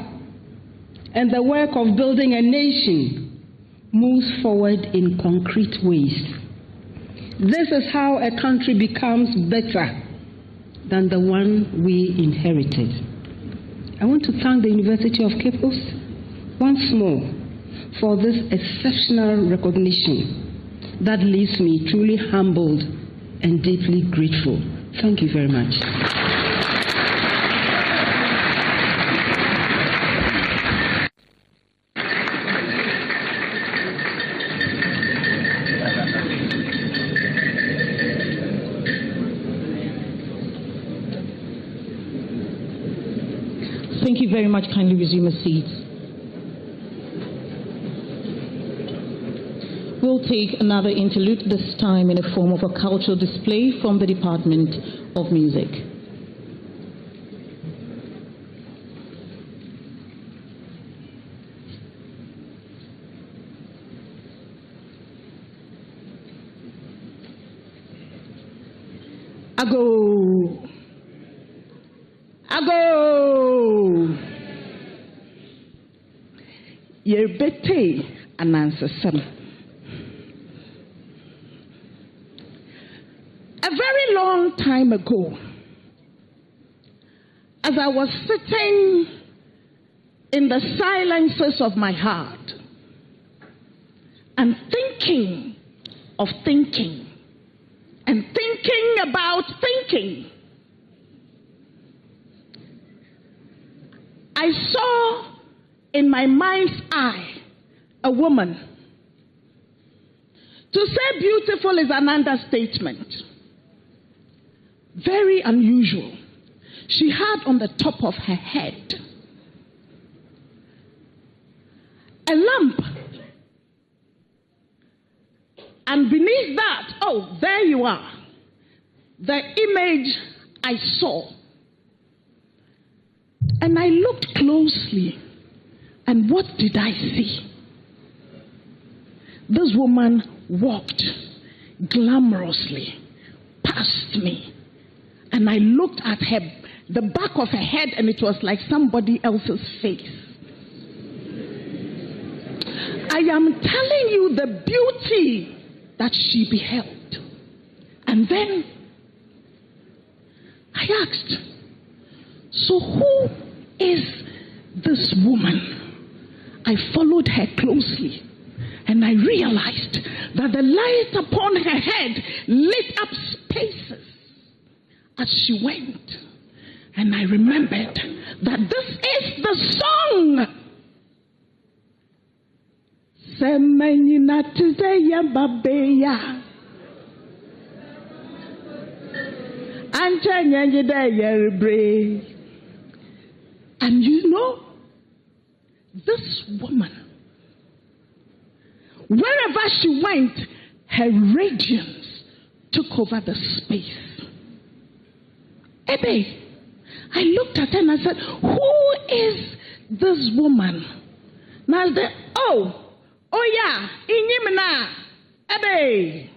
and the work of building a nation moves forward in concrete ways. This is how a country becomes better than the one we inherited. I want to thank the University of Cape Coast once more for this exceptional recognition that leaves me truly humbled and deeply grateful. Thank you very much. Thank you very much. Kindly resume your seats. We'll take another interlude, this time in the form of a cultural display from the Department of Music. Ago. Ago. Yerbete anansa sam. A very long time ago, as I was sitting in the silences of my heart and thinking of thinking and thinking about thinking, I saw in my mind's eye a woman. To say beautiful is an understatement. Very unusual. She had on the top of her head a lamp. And beneath that, oh, there you are. The image I saw. And I looked closely. And what did I see? This woman walked glamorously past me. And I looked at her, the back of her head, and it was like somebody else's face. I am telling you the beauty that she beheld. And then I asked, so who is this woman? I followed her closely, and I realized that the light upon her head lit up spaces as she went. And I remembered that this is the song. Semenina Tizeya Babeya And you know, this woman, wherever she went, her radiance took over the space. Ebe, I looked at her and I said, who is this woman? And I said, oh yeah, Inyimna, Ebe,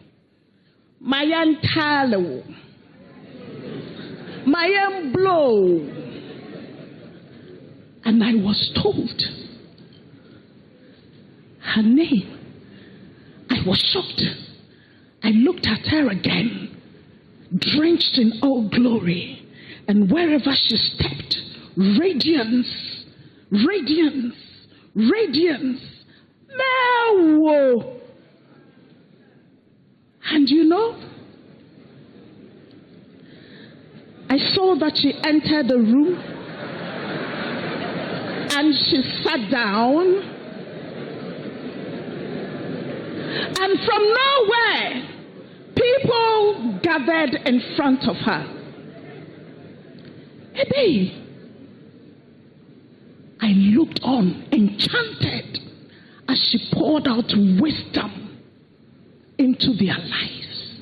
Mayan Talo, Mayan Blow. And I was told her name. I was shocked. I looked at her again, drenched in all glory, and wherever she stepped, radiance, radiance, radiance. No! And you know, I saw that she entered the room and she sat down. And from nowhere, people gathered in front of her. Hey, I looked on, enchanted, as she poured out wisdom into their lives.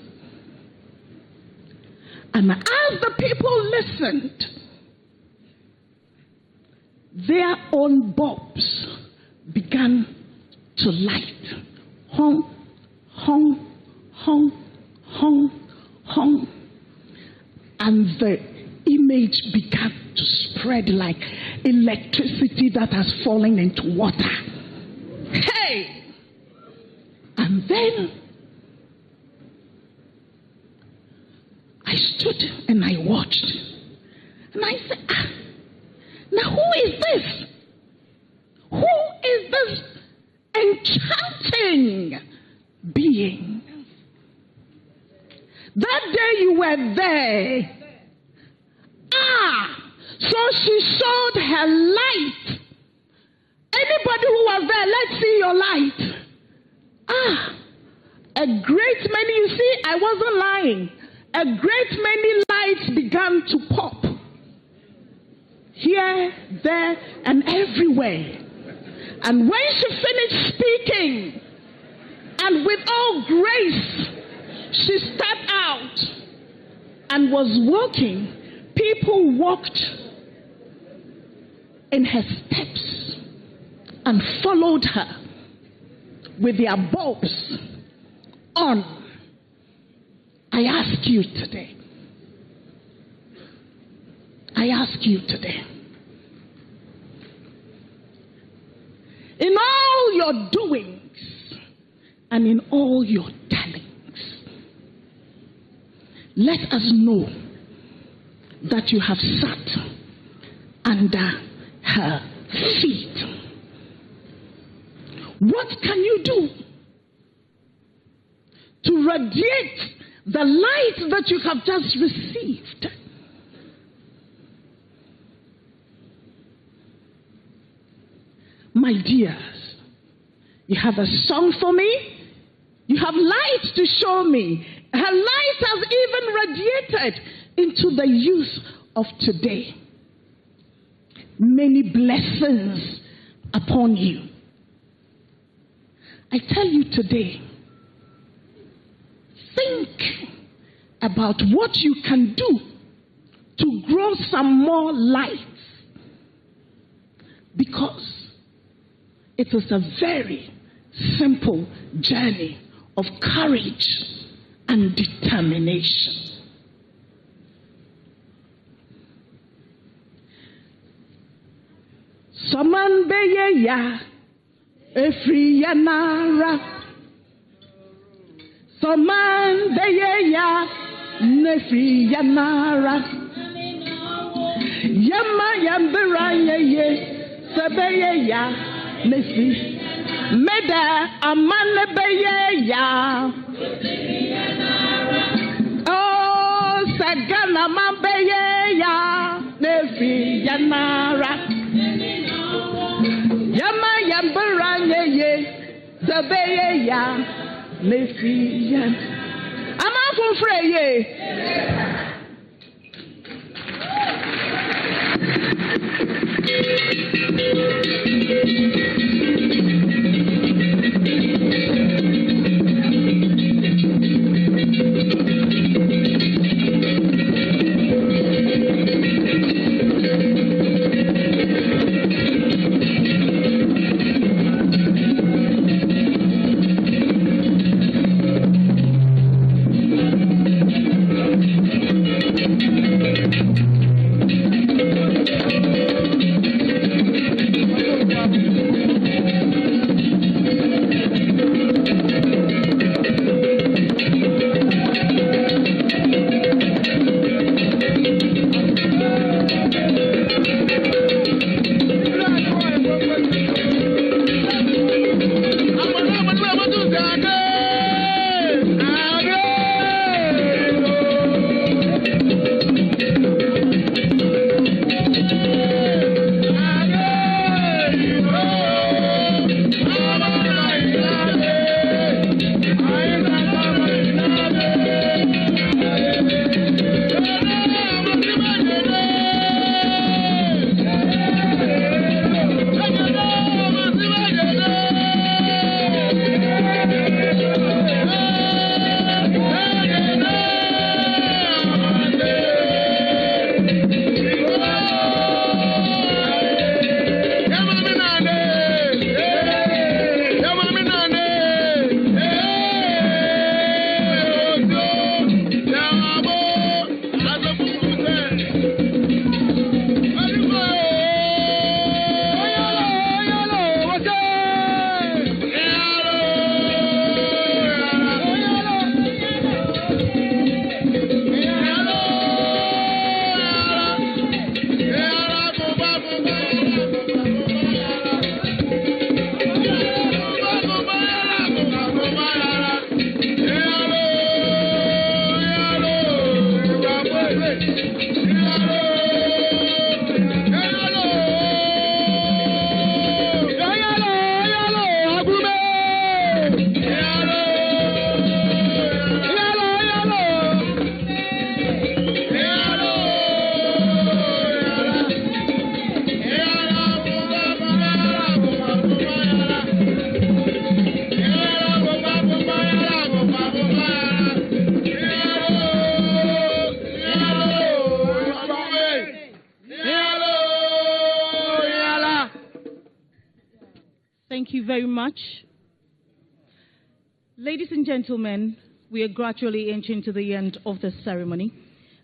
And as the people listened, their own bulbs began to light. Hong, hong, hong, hong, hong. And the image began to spread like electricity that has fallen into water. Hey! And then I stood and I watched. And I said, now who is this? Who is this enchanting being? That day you were there. So she showed her light. Anybody who was there, let's see your light. A great many, you see, I wasn't lying. A great many lights began to pop. Here, there and everywhere. And when she finished speaking, and with all grace, she stepped out and was walking. People walked in her steps and followed her with their bulbs on. I ask you today. In all your doings and in all your tellings, let us know that you have sat under her feet. What can you do to radiate the light that you have just received? My dears, you have a song for me. You have light to show me. Her light has even radiated into the youth of today. Many blessings upon you. I tell you today, think about what you can do to grow some more light, because it is a very simple journey of courage and determination. Saman beye ya efri yanara. Saman beye ya nefri yanara. Yama yambera ye sebeye ya nefri. Meda amane beye ya. Oh sagana man beye ya nefri yanara. Yama yambara ye zabeye ya nefiya. Ama funfre ye. Thank you very much. Ladies and gentlemen, we are gradually inching to the end of the ceremony.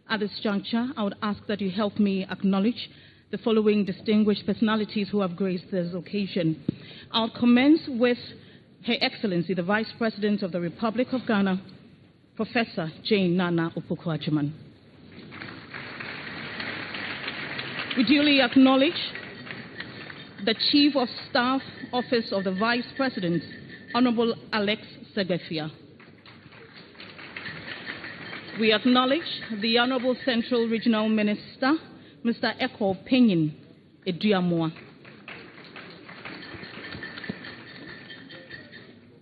At this juncture, I would ask that you help me acknowledge the following distinguished personalities who have graced this occasion. I'll commence with Her Excellency, the Vice President of the Republic of Ghana, Professor Jane Nana Opoku-Agyeman. We duly acknowledge the Chief of Staff Office of the Vice President, Honorable Alex Segefia. We acknowledge the Honorable Central Regional Minister, Mr. Eko Penyin Eduamoa.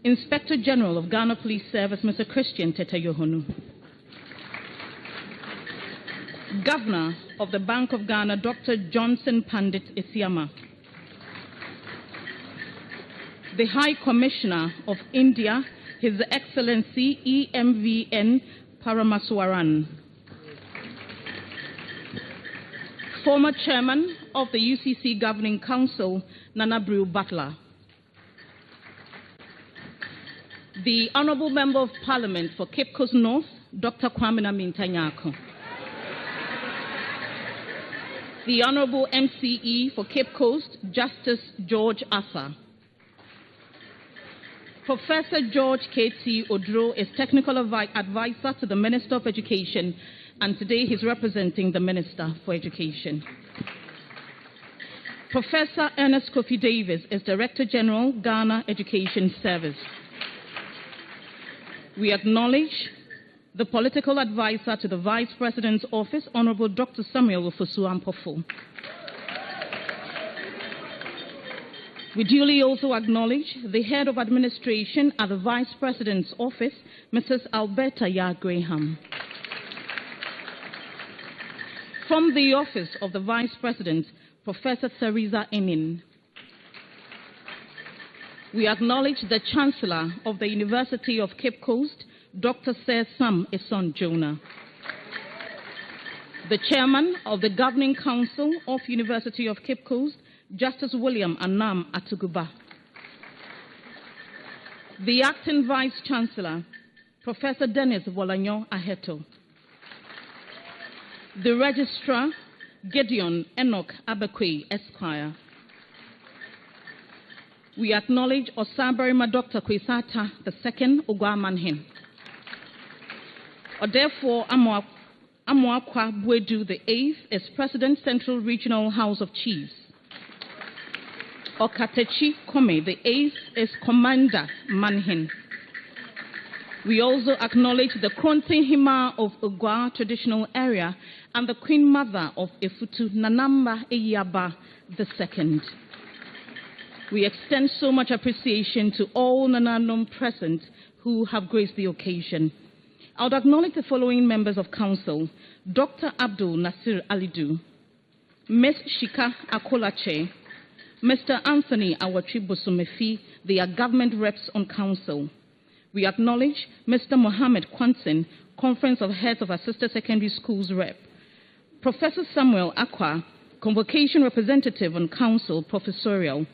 Inspector General of Ghana Police Service, Mr. Christian Teta Yohonu. Governor of the Bank of Ghana, Dr. Johnson Pandit Isiama. The High Commissioner of India, His Excellency EMVN Paramaswaran. Former Chairman of the UCC Governing Council, Nana Brew Butler. The Honourable Member of Parliament for Cape Coast North, Dr. Kwame Mintanyako. The Honourable MCE for Cape Coast, Justice George Asa. Professor George K.T. Odro is Technical Advisor to the Minister of Education, and today he's representing the Minister for Education. Professor Ernest Kofi Davis is Director General, Ghana Education Service. We acknowledge the Political Advisor to the Vice President's Office, Honorable Dr. Samuel Ofosu-Ampofo. We duly also acknowledge the Head of Administration at the Vice President's Office, Mrs. Alberta Yah Graham. From the Office of the Vice President, Professor Theresa Emin. We acknowledge the Chancellor of the University of Cape Coast, Dr. Sir Sam Eson Jonah. The Chairman of the Governing Council of University of Cape Coast, Justice William Anam Atuguba. The Acting Vice Chancellor, Professor Dennis Wolanyo Aheto. The Registrar, Gideon Enoch Abekwe Esquire. We acknowledge Osabarima Dr. Kwisata II Ogwamanhin. Therefore, Amoakwa Bwedu VIII is President, Central Regional House of Chiefs. Okatechi Kome VIII is Commander Manhin. We also acknowledge the Krontin Hima of Ogwa Traditional Area and the Queen Mother of Efutu Nanamba Eyaba II. We extend so much appreciation to all Nananom present who have graced the occasion. I would acknowledge the following members of Council: Dr. Abdul Nasir Alidu, Ms. Shika Akolache, Mr. Anthony Awatri Bosomefi. They are government reps on Council. We acknowledge Mr. Mohammed Kwansin, Conference of Heads of Assisted Secondary Schools rep. Professor Samuel Akwa, Convocation Representative on Council, Professorial.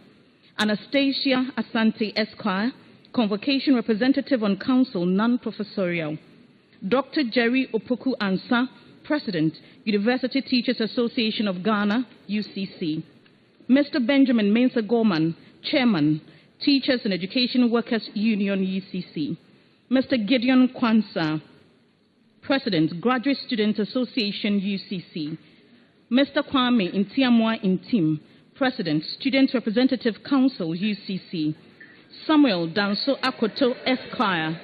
Anastasia Asante Esquire, Convocation Representative on Council, non-professorial. Dr. Jerry Opoku Ansa, President, University Teachers Association of Ghana, UCC. Mr. Benjamin Mensah Gorman, Chairman, Teachers and Education Workers Union, UCC. Mr. Gideon Kwanzaa, President, Graduate Student Association, UCC. Mr. Kwame Ntiamwa Intim, President, Student Representative Council, UCC. Samuel Danso Akoto Esquire,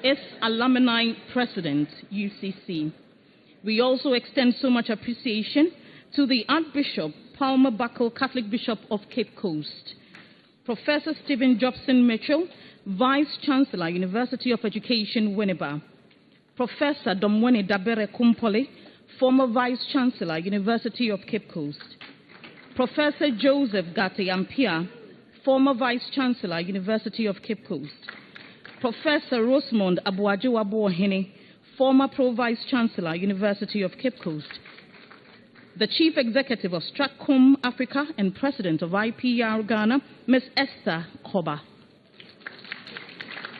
is Alumni President, UCC. We also extend so much appreciation to the Archbishop Palmer Buckle, Catholic Bishop of Cape Coast. Professor Stephen Jobson Mitchell, Vice Chancellor, University of Education, Winneba. Professor Domwene Dabere Kumpole, former Vice Chancellor, University of Cape Coast. Professor Joseph Gate Ampia, former Vice Chancellor, University of Cape Coast. Professor Rosamond Abuajiwabo-Ohene, former Pro-Vice Chancellor, University of Cape Coast. the Chief Executive of Stratcom Africa and President of IPR Ghana, Ms. Esther Koba.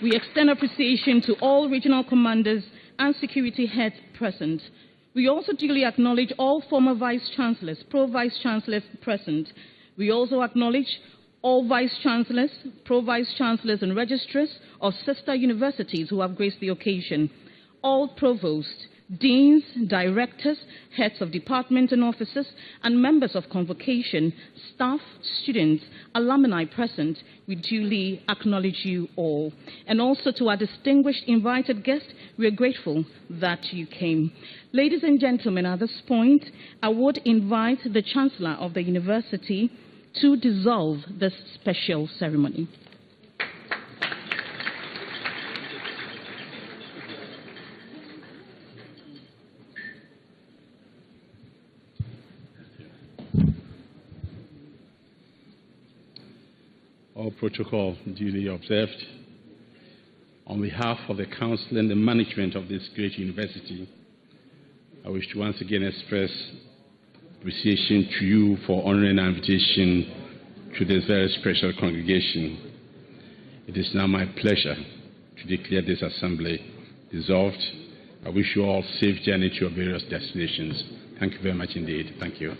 We extend appreciation to all regional commanders and security heads present. We also duly acknowledge all former Vice Chancellors, Pro-Vice Chancellors present. We also acknowledge all Vice Chancellors, Pro-Vice Chancellors and registrars of sister universities who have graced the occasion, all provosts, deans, directors, heads of departments and offices, and members of convocation, staff, students, alumni present. We duly acknowledge you all. And also to our distinguished invited guests, we are grateful that you came. Ladies and gentlemen, at this point, I would invite the Chancellor of the University to dissolve this special ceremony. All protocol duly observed. On behalf of the Council and the management of this great university, I wish to once again express appreciation to you for honoring our invitation to this very special congregation. It is now my pleasure to declare this assembly dissolved. I wish you all safe journey to your various destinations. Thank you very much indeed. Thank you.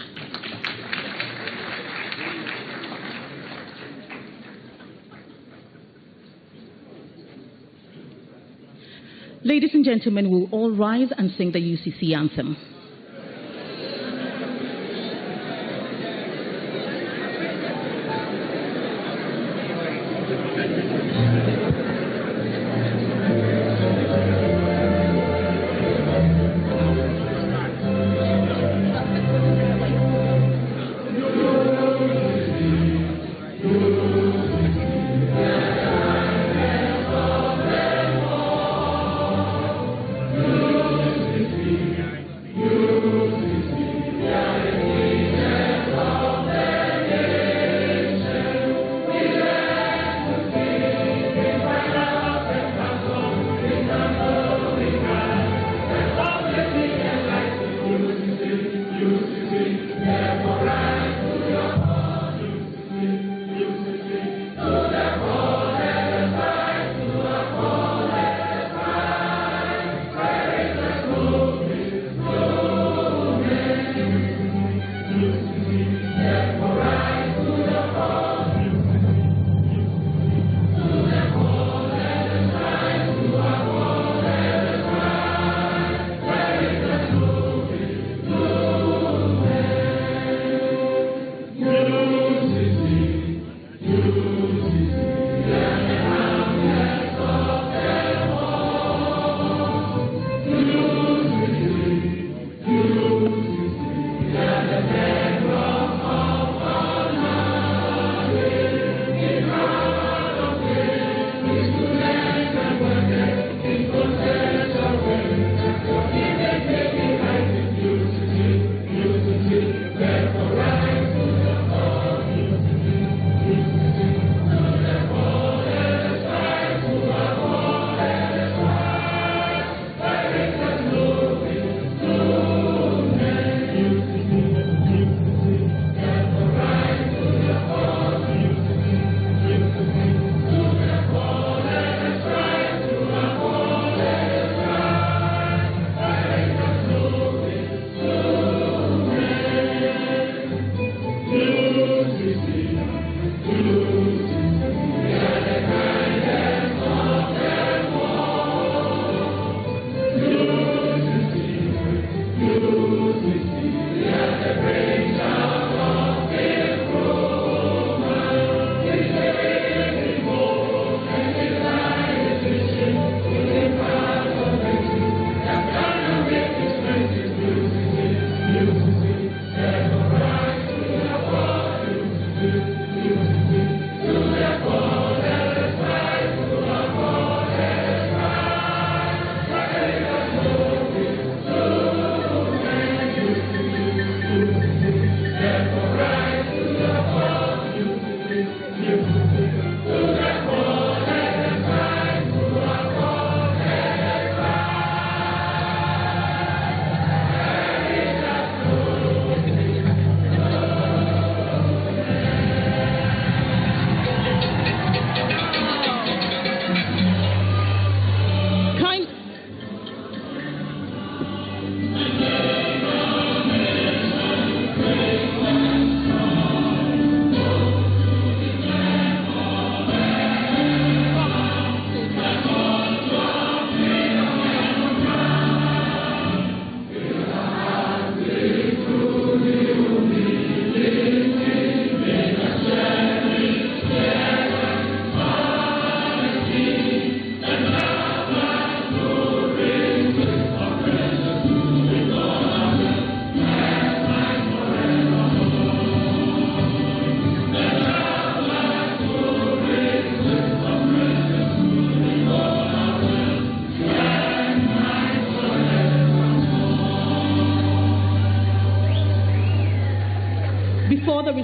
Ladies and gentlemen, we'll all rise and sing the UCC anthem.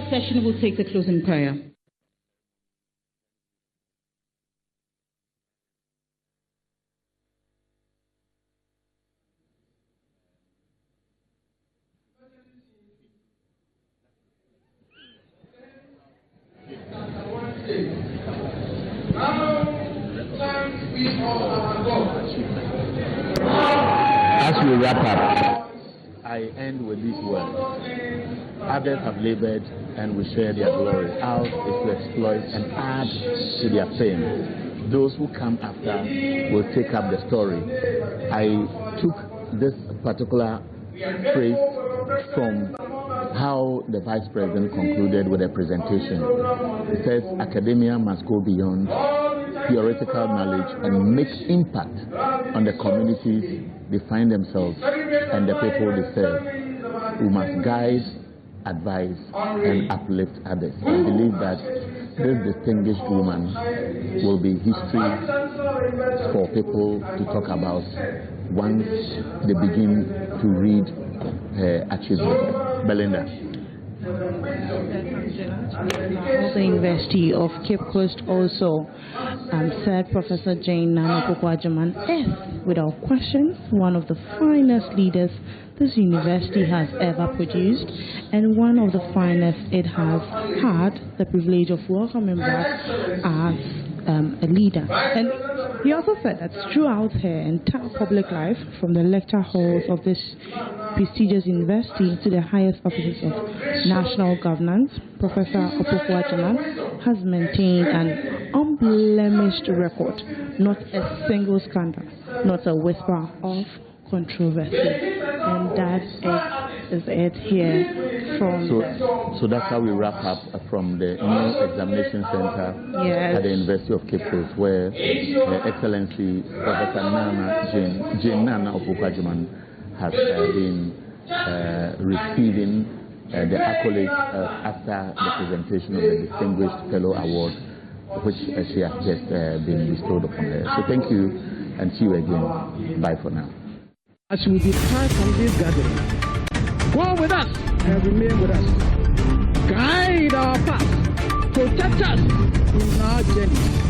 session will take the closing prayer. As we wrap up, I end with these words. Others have labored and will share their glory. Ours is to exploit and add to their fame. Those who come after will take up the story. I took this particular phrase from how the Vice President concluded with a presentation. He says, academia must go beyond theoretical knowledge and make impact on the communities they find themselves and the people they serve. We must guide, advise, and uplift others. I believe that this distinguished woman will be history for people to talk about once they begin to read her achievements. Belinda. The University of Cape Coast also said Professor Jane Nana-Opoku-Agyeman is, without questions, one of the finest leaders this university has ever produced and one of the finest it has had the privilege of welcoming back as a leader. And he also said that throughout her entire public life, from the lecture halls of this prestigious university to the highest offices of national governance, Professor Opoku-Agyeman has maintained an unblemished record, not a single scandal, not a whisper of controversy. And that is it here from So that's how we wrap up from the new examination center at the University of Cape Coast, where Her Excellency Professor Jane Nana-Opoku-Agyeman has been receiving the accolades after the presentation of the Distinguished Fellow Award, which she has just been bestowed upon her. So thank you and see you again. Bye for now. As we depart from this gathering, go with us and remain with us. Guide our path, protect us in our journey.